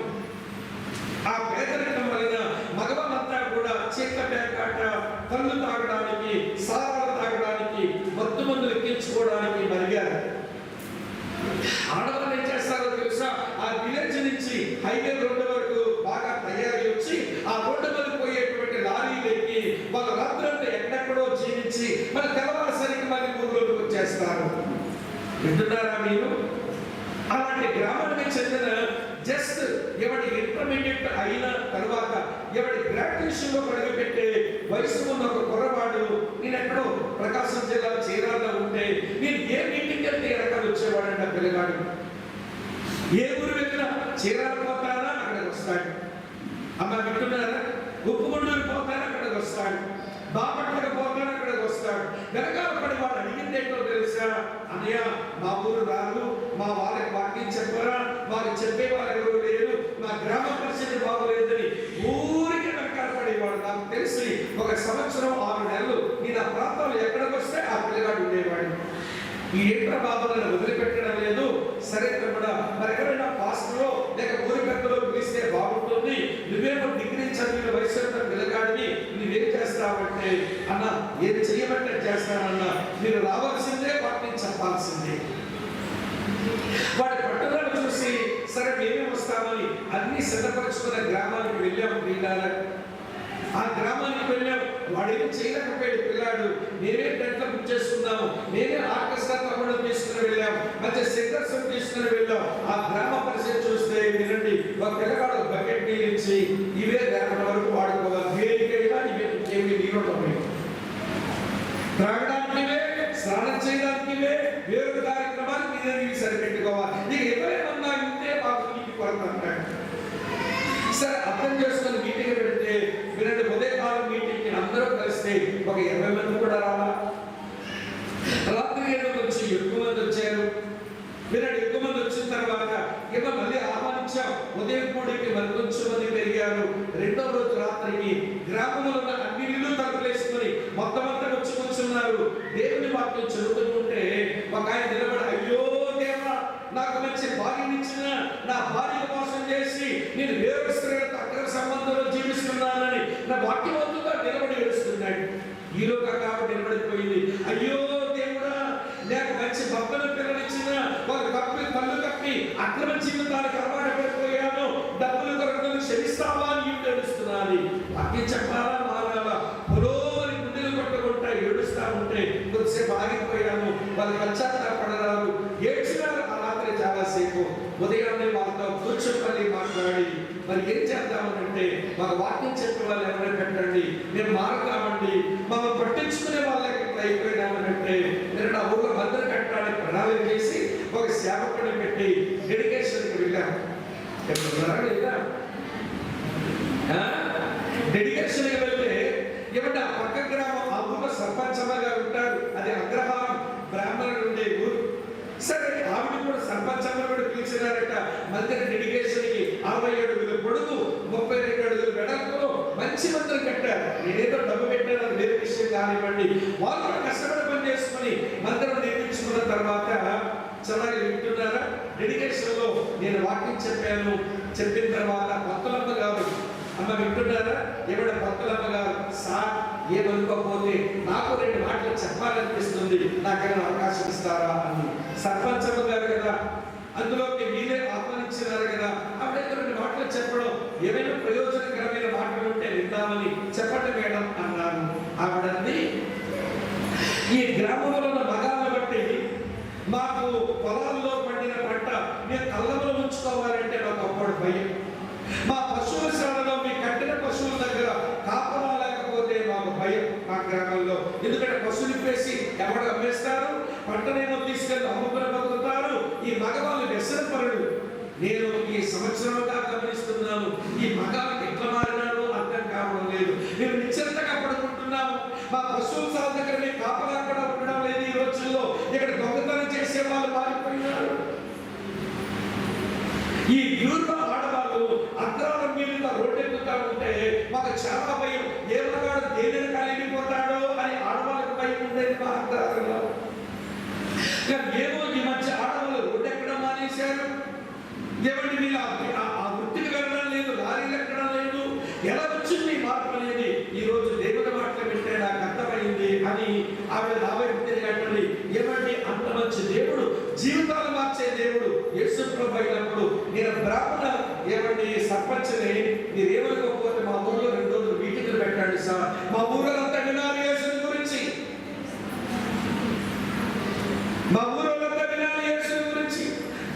ఆ పేదరికం వలన మగవాళ్ళంతా కూడా చీక పేకాట, కళ్ళు తాగడానికి, సారాలు తాగడానికి, మత్తు మందులు ఎక్కించుకోవడానికి మరిగారు. ఆడవాళ్ళు ఏం చేస్తారో తెలుసా? ఆ విలేజ్ నుంచి హైవే రోడ్డు వరకు బాగా తయారీ వచ్చి ఆ రోడ్డు మీద పోయేటువంటి లారీలు ఎక్కి వాళ్ళ రాత్రులంతా ఎక్కడెక్కడో జీవించి మన తెల్లవారుసరికి మళ్ళీ ఊర్లోకి వచ్చేస్తారు. వింటున్నారా మీరు? అలాంటి గ్రామానికి చెందిన జస్ట్ ఎవడి ఇంటర్మీడియట్ అయిన తర్వాత ఎవడి గ్రాడ్యుయేషన్ లో అడుగుపెట్టే వయసు ఉన్న ఒక కుర్రవాడు, నేను ఎక్కడో ప్రకాశం జిల్లా చీరాల్లో ఉంటే నేను ఏ మీటింగ్ వెళ్తే ఎక్కడ వచ్చేవాడంట పిల్లగాడు. ఏ ఊరు వెళ్ళినా చీరాలు పోతానా అక్కడికి వస్తాడు. అమ్మ వింటున్నారా? ఉప్పుగుండూరు పోతానా అక్కడికి వస్తాడు. బాపట్లకు పోతానా అక్కడికి వస్తాడు. వెనకాల పడి వాడు అడిగింది ఏంటో తెలుసా? అన్నయ్య, మా ఊరు రాదు, మా వాళ్ళకి వాక్యం చెప్పరా, వాళ్ళకి చెప్పేవారు ఎవరు లేరు, మా గ్రామ పరిస్థితి బాగోలేదని ఊరికి వెనకాల పడేవాడు. నాకు తెలిసి 1 సంవత్సరం 6 నెలలు నేను ఆ ప్రాంతంలో ఎక్కడికి వస్తే ఆ పిల్లగాడు ఉండేవాడు. ఈ ఏంట్ర బాబులను వదిలిపెట్టడం లేదు. సరే తమ్ముడా, మరి ఎవరైనా పాస్టరో లేక ఊరి పెద్దలో పిలిస్తే బాగుంటుంది, నువ్వేమో డిగ్రీ చదివిన వయసు పిల్లగాడిని నువ్వేం చేస్తావంటే, అన్న ఏది చేయమంటే చేస్తానన్నా, మీరు రావాల్సిందే, వాటిని చెప్పాల్సిందే. వాడి పట్టుదల చూసి సరే మేమే వస్తామని అన్ని సిద్ధపరచుకున్న గ్రామానికి వెళ్ళాము. పిల్లారా, ఆ గ్రామానికి వెళ్ళాం. వాడేం చేయలేకపోయాడు పిల్లాడు. మేమే టెంట్లు బుక్ చేసుకున్నాము, మేమే ఆర్కెస్ట్రా తమ్ముడు తీసుకుని వెళ్ళాం, మంచి సింగర్స్ తీసుకుని వెళ్ళాం. ఆ గ్రామ పరిస్థితి చూస్తే వినండి, ఒక పిల్లగాడు బకెట్ నీళ్ళు ఇచ్చి ఇవే రేపటి వరకు వాడుకోవాలి. దేనికైనా ఇవే, ఇంకేమి నీళ్ళు ఉండవు. త్రాగడానికి ఇవే, స్నానం చేయడానికి ఇవే, వేరు కార్యక్రమానికి ఇదే నీళ్ళు సరిపెట్టుకోవాలి. నీకు ఎవరేమన్నా ఉంటే మాకు నీకు కొరత అంటాడు. సరే అర్థం చేసుకుని మీటింగ్ పెడితే వినండి, ఉదయకాలం మీటింగ్ అందరూ కలిస్తే ఒక 20 మంది కూడా రాలా. రాత్రి 7 వచ్చి ఎక్కువ మంది వచ్చారు. వినండి, ఎక్కువ మంది వచ్చిన తర్వాత ఏమో మళ్ళీ ఆహ్వానించాం. ఉదయం పూడికి మరి కొంచెం మంది పెరిగారు. 2వ రోజు రాత్రికి గ్రామంలో ఉన్న అన్ని ఇల్లు తలుపులేసుకుని మొత్తం అంతా వచ్చి కూర్చున్నారు. దేవుని వాక్యం చదువుతుంటే ఒక ఆయన నిలబడి, అయ్యో దేవా, నాకు మంచి భార్యనిచ్చిన నా భార్యను మోసం చేసి నేను వేరే స్త్రీలతో అక్రమ సంబంధంలో జీవిస్తున్నానని నా వాక్యవంతుగా నిలబడి ఏడుస్తున్నాడు. ఈలోగా కాబట్టి నిలబడిపోయింది. అయ్యో దేవుడా, నాకు మంచి భక్తుల పిల్లనిచ్చిన ఒక కళ్ళు కప్పి అక్రమ జీవితానికి అలవాటు పడిపోయాను, డబ్బులు కొరకు క్షమిస్తావా అని ఏడుస్తున్నాను. వాక్యం చెప్పాలా మారాలా? పొలోని గుండెలు కొట్టుకుంటా ఏడుస్తా ఉంటే కొద్దిసేపు ఆగిపోయాను. వాళ్ళు పశ్చాత్తాపడరారు, ఏడ్చినారు. ఆ రాత్రి చాలాసేపు ఉదయాన్నే వాళ్ళతో కూర్చొని మాట్లాడి మరి ఏం చేద్దామనంటే, మాకు వాక్యం చెప్పే వాళ్ళు ఎవరైనా పెట్టండి, మేము మారుతామండి, మమ్మల్ని పట్టించుకునే వాళ్ళకి ఇట్లా అయిపోయినామనంటే నేను నా ఊళ్ళో మందిరం కట్టడానికి ప్రణాళిక చేసి ఒక సేవకుడిని పెట్టి డెడికేషన్కి వెళ్ళాము. డెడికేషన్కి వెళ్తే ఏమంటే ఆ పక్క గ్రామం, ఆ ఊళ్ళో సర్పంచమ్మ గారు ఉంటారు, అది అగ్రహారం బ్రాహ్మణుడు ఉండే ఊరు. సరే ఆవిడ కూడా సర్పంచమ్మ కూడా పిలిచినారట. మందిర డెడికేషన్కి 67 అడుగుల పొడుగు, 32 అడుగుల వెడల్పులో మంచి మంచి మందిరం కట్టారు. నేనేదో డబ్బు పెట్టాను అది వేరే విషయం కానివ్వండి. వాళ్ళు కూడా కష్టపడి పని చేసుకుని మందిరం నిర్మించుకున్న తర్వాత చాలా వింటున్నారా, డెడికేషన్ లో నేను వాక్యం చెప్పాను. చెప్పిన తర్వాత పత్తులమ్మ గారు, అమ్మ వింటున్నారా, ఎవడ పత్తులమ్మ గారు, సార్ ఏమనుకోకపోతే నాకు 2 మాటలు చెప్పాలనిపిస్తుంది, నాకైనా అవకాశం ఇస్తారా అని. సర్పంచ్ గారు కదా, అందులోకి మీరే ఆహ్వానించినారు కదా, ఆవిడ 2 మాటలు చెప్పడం, ఏమైనా ప్రయోజనకరమైన మాటలు ఉంటే విందామని చెప్పండి మేడం అన్నాను. ఆవిడంది, ఈ గ్రామంలో ఉన్న మగాలను బట్టి మాకు పొలాల్లో పండిన పంట మేము కళ్ళంలో ఉంచుకోవాలంటే మాకు అప్పుడు భయం. మా పశువుల శాలలో మీ కట్టిన పశువుల దగ్గర కాపలా లేకపోతే మాకు భయం మా గ్రామంలో. ఎందుకంటే పశువులు వేసి ఎవరు అమ్మేస్తారు, పంటనేమో తీసుకెళ్ళి అమ్ముకుని బతుకుతారు. ఈ మగవాళ్ళు వ్యసనపరుడు. నేను ఈ సంవత్సరంగా గమనిస్తున్నాను, ఈ మగాళ్ళకి ఎట్లా మారినాడు అర్థం కావడం లేదు. మేము నిశ్చింతగా పడుకుంటున్నాము, మా పశువుల శాల దగ్గర మేము కాపలా కూడా ఉండడం లేదు. ఈ రోజుల్లో ఇక్కడ దొంగతనం చేసే వాళ్ళు మారిపోయినారు. ఈ యూర్వ ఆడవాళ్ళు అద్రాల మీద రోడ్డు ఎక్కుతా ఉంటే మాకు చాలా భయం, ఏ మగాడు దేనిని కలిగిపోతాడో అని ఆడవాళ్ళకి భయం ఉండేది మా అద్రాలలో. ఏమో ఈ మధ్య ఆడవాళ్ళు రోడ్డు ఎక్కడం మానేశారు. ఏమంటే వీళ్ళు ఆ వృత్తికి వెళ్ళడం లేదు, లారీలు ఎక్కడం లేదు. ఎలా వచ్చింది మార్పు అనేది ఈ రోజు దేవుని మాటలు వింటే నాకు అర్థమైంది అని ఆవిడ 40 గంటలు. ఏమంటే అంత మంచి దేవుడు, జీవితాలు మార్చే దేవుడు యేసు ప్రభువు అయినప్పుడు నేను బ్రాహ్మణ ఏమండి సర్పంచ్ని మీరేమనుకోకపోతే మా ఊళ్ళో 2 రోజులు మీటింగ్లు పెట్టండి సార్, మా ఊళ్ళో అంతా వినాలి యేసుని గురించి, మా ఊళ్ళో అంతా వినాలి యేసుని గురించి,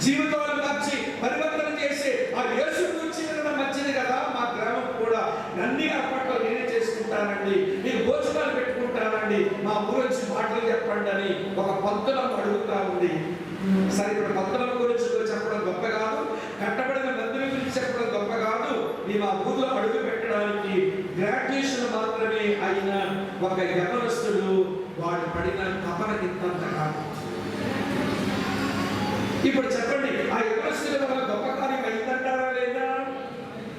జీవితాలు మార్చి పరివర్తన చేసే ఆ యేసు గురించి వినడం మంచిది కదా. మా గ్రామం కూడా అన్ని ఏర్పాట్లు నేనే చేసుకుంటానండి, నేను భోజనాలు పెట్టుకుంటానండి, మా ఊరు నుంచి మాటలు చెప్పండి అని ఒక పంతులం అడుగుతా ఉంది. సరే, ఇప్పుడు పంతులం గురించి చెప్పడం గొప్ప కాదు, కట్టబడిన మందిరం గురించి చెప్పడం గొప్ప కాదు. మేము ఆ ఊర్లో అడుగు పెట్టడానికి గ్రాడ్యుయేషన్ మాత్రమే అయిన ఒక యవనస్తుడు వాడు పడిన తపన ఇంతంత కాదు. ఇప్పుడు చెప్పండి, ఆ యవనస్తుల వల్ల గొప్ప కార్యం అయిందంటారా లేదా?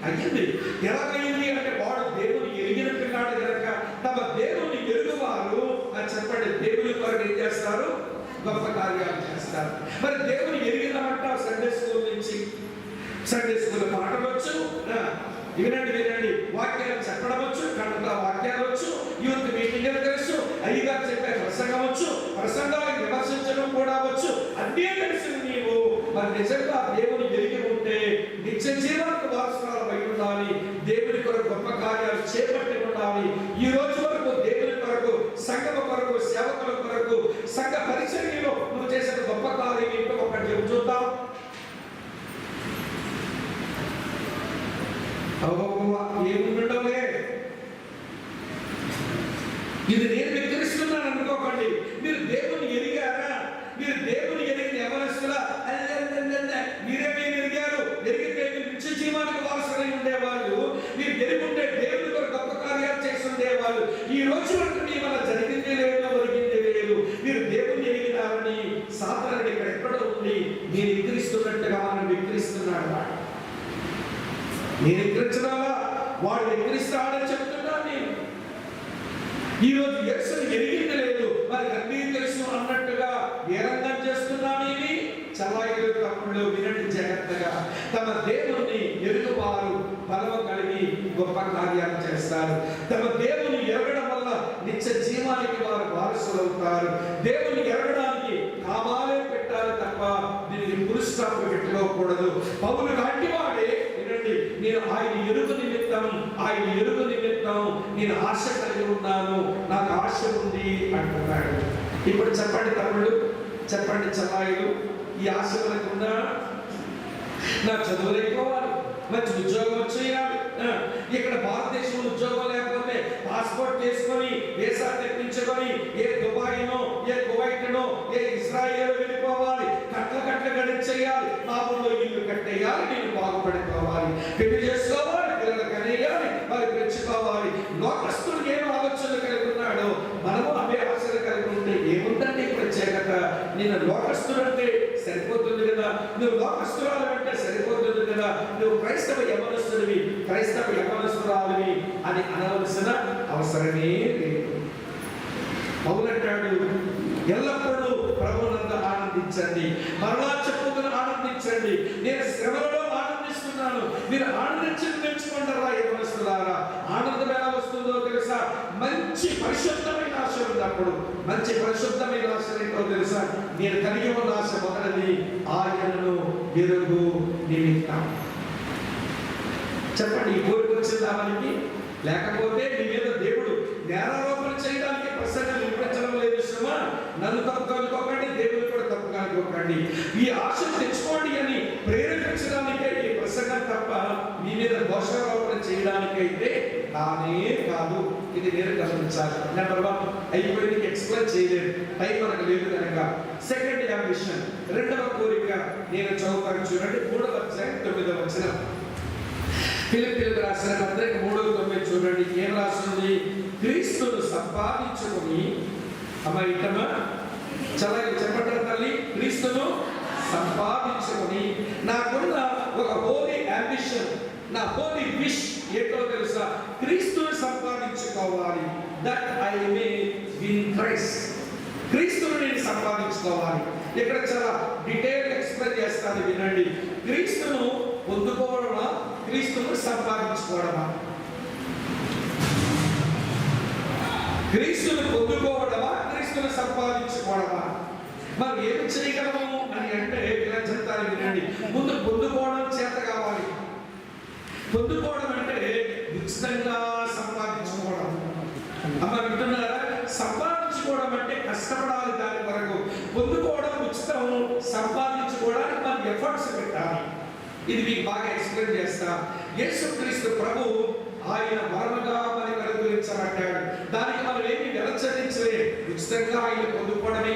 అయ్యింది. ఎలాగైంది అంటే వాడు దేవుని ఎరిగిన పిల్లాడు కనుక తమ దేవుని ఎరుగువారు అని చెప్పండి, దేవుని కొరకు ఏం చేస్తారు? గొప్ప కార్యాలు చేస్తారు. మరి దేవుని ఎరిగినమంట సండే స్కూల్ నుంచి, సండే స్కూల్ పాటలు వచ్చు, వినండి వాక్యాలు చెప్పడం వచ్చు, కనుక వాక్యాలు వచ్చు, యూత్ మీటింగ్ తెలుసు, అయ్యగారు చెప్పే ప్రసంగం వచ్చు, ప్రసంగాలను విమర్శించడం కూడా వచ్చు, అన్నీ తెలిసి నీవు మరి నిజంగా దేవుని ఎరిగి ఉంటే నిత్య జీవానికి వారసురాలు అయి ఉండాలి, దేవుని కొరకు గొప్ప కార్యాలు చేపట్టి ఉండాలి. ఈ రోజు వరకు దేవుని కొరకు, సంఘం కొరకు, సేవకుల కొరకు, సంఘ పరిచర్యలో నువ్వు చేసిన గొప్ప కార్యం ఏంటో ఒకటి చూద్దాం. ఏముండలే, ఇది నేను విక్రిస్తున్నాను అనుకోకండి. మీరు దేవుని ఎరిగారా? మీరు దేవుని ఎరిగిన యవనస్తులా? మీరేమేమి ఎరిగారు? ఎరిగితే మీరు నిత్య జీవానికి వారసులై ఉండేవాళ్ళు, మీరు ఎరుగుంటే దేవుని కొరకు గొప్ప కార్యాలు చేసి ఉండేవాళ్ళు. ఈ రోజు వరకు మీ వల్ల జరిగింది లేదు, ఒరిగింది లేదు. మీరు దేవుని ఎరిగినారని సాతానుడు ఇక్కడ ఎక్కడో ఉంది నేను విక్రిస్తున్నట్టుగా మనం విక్రిస్తున్నాడు. నేను విక్రించడాలా? వాడు విక్రిస్తాడని చెప్తున్నాను నేను. ఈ రోజు యేసుని ఎరిగింది లేదు, మరి అన్నీ తెలుసు అన్నట్టుగా ఏ రంగం చేస్తున్నాను. ఇవి చలాయిలు తప్పుడు వినండి జాగ్రత్తగా. తమ దేవుని ఎరుగువారు బలము కలిగి గొప్ప కార్యాలు చేస్తారు. తమ దేవుని ఎరగడం వల్ల నిత్య జీవానికి వారు వారసులవుతారు. దేవుని ఎరగడానికి కామాలే పెట్టాలి తప్ప దీనికి పురుషాలు పెట్టుకోకూడదు. పౌలు లాంటి వాడే వినండి, నేను ఆయన ఎరుగు నిమిత్తం నేను ఆశ కలిగి ఉన్నాను, నాకు ఆశ ఉంది అంటున్నాడు. ఇప్పుడు చెప్పండి తమ్ముళ్ళు, చెప్పండి చలాయిలు, ఈ ఆశ లేకుండా నా చదువులు అయిపోవాలి, మంచి ఉద్యోగం వచ్చేయాలి. ఇక్కడ భారతదేశంలో ఉద్యోగం లేకపోతే పాస్పోర్ట్ చేసుకొని వీసా తెప్పించుకొని ఏ దుబాయ్నో, ఏ కువైట్నో, ఏ ఇజ్రాయెల్ వెళ్ళిపోవాలి, కట్ల గడిచేయాలి, నా ఊళ్ళో ఇల్లు కట్టేయాలి, నేను బాగుపడిపోవాలి, పెళ్లి చేసుకోవాలి, పిల్లలు కనేయాలి, మరి పెంచుకోవాలి. లోకస్తుడు ఏం ఆలోచనలు కలిగి ఉన్నాడో మనము అవే ఆశలు కలిగి ఉంటే ఏముందండి ప్రత్యేకత? నేను లోకస్తుడు అంటే సరిపోతుంది కదా, నువ్వు లోకస్తురాలు అంటే సరిపోతుంది కదా, నువ్వు క్రైస్తవ యవనస్తుడివి, క్రైస్తవ యవనస్తురాలివి అని అనవలసిన అవసరమే లేదు. పౌలంటాడు, ఎల్లప్పుడూ ప్రభువునందు ఆనందించండి, మరలా చెప్పుకుని ఆనందించండి, నేను శ్రమలలో ఆనందిస్తున్నాను, మీరు ఆనందించని పెంచుకుంటారా యవనస్తులారా. ఆనందం ఎలా వస్తుందో తెలుసా? మంచి పరిశుద్ధమైన ఆశ ఉన్నప్పుడు. మంచి పరిశుద్ధమైన ఆశ ఏంటో తెలుసా? నేను కలిగి ఉన్న ఆశ మొదలది ఆయనను ఎరుగు నిమిత్తం. చెప్పండి, ఈ కోరిక వచ్చిందా మనకి? లేకపోతే మీ మీద దేవుడు నేరారోపణ చేయడానికి ప్రసంగం వినిపించడం లేదు. శ్రమ నన్ను తప్పుగా అనుకోకండి, దేవుడు కూడా తప్పుగా అనుకోకండి. ఈ ఆశ తెచ్చుకోండి అని ప్రేరేపించడానికే ఈ ప్రసంగం తప్ప మీ మీద దోషారోపణ చేయడానికైతే కానే కాదు. ఇది నేను గమనించాలి. నెంబర్ 1 అయిపోయింది, ఎక్స్ప్లెయిన్ చేయలేదు, టైం మనకు లేదు కనుక. సెకండ్ అంబిషన్, రెండవ కోరిక నేను చదువుతాను చూడండి. 3వ అధ్యాయం 9వ వచనం. ఫిలిప్పీయులకు రాసిన పత్రిక 3:9 చూడండి. ఏం రాస్తుంది? క్రీస్తును సంపాదించుకుని, అమ్మ ఇటమా చల్లగా చెప్పండి తల్లి, క్రీస్తును సంపాదించుకుని నాకున్న ఒక హోలీ అంబిషన్, నా హోలీ విష్ ఏంటో తెలుసా? క్రీస్తును సంపాదించుకోవాలి. That I may win Christ. క్రీస్తును నేను సంపాదించుకోవాలి. ఇక్కడ చాలా డీటెయిల్ ఎక్స్ప్లెయిన్ చేస్తాను, వినండి. క్రీస్తును పొందుకోవడమా, క్రీస్తును సంపాదించుకోవడమా? క్రీస్తును పొందుకోవడమా, క్రీస్తును సంపాదించుకోవడమా? మనం ఏమి చేయగలము అని అంటే ఇలా చెప్తాను, వినండి. ముందు పొందుకోవడం చేత కావాలి. పొందుకోవడం అంటే ఉచితంగా సంపాదించుకోవడం. అమ్మ వింటున్నారా? సంపాదించుకోవడం అంటే కష్టపడాలి దాని వరకు. పొందుకోవడం ఉచితం, సంపాదించుకోవడానికి మనం ఎఫర్ట్స్ పెట్టాలి. ఇది మీకు బాగా ఎక్స్ప్లెయిన్ చేస్తా. యేసుక్రీస్తు ప్రభు ఆయన వరముగా మనకు అనుగ్రహించబడ్డాడు. దానికి మనం ఏమి వెలచరించలే, ఉచితంగా ఆయన పొందుకోవడమే.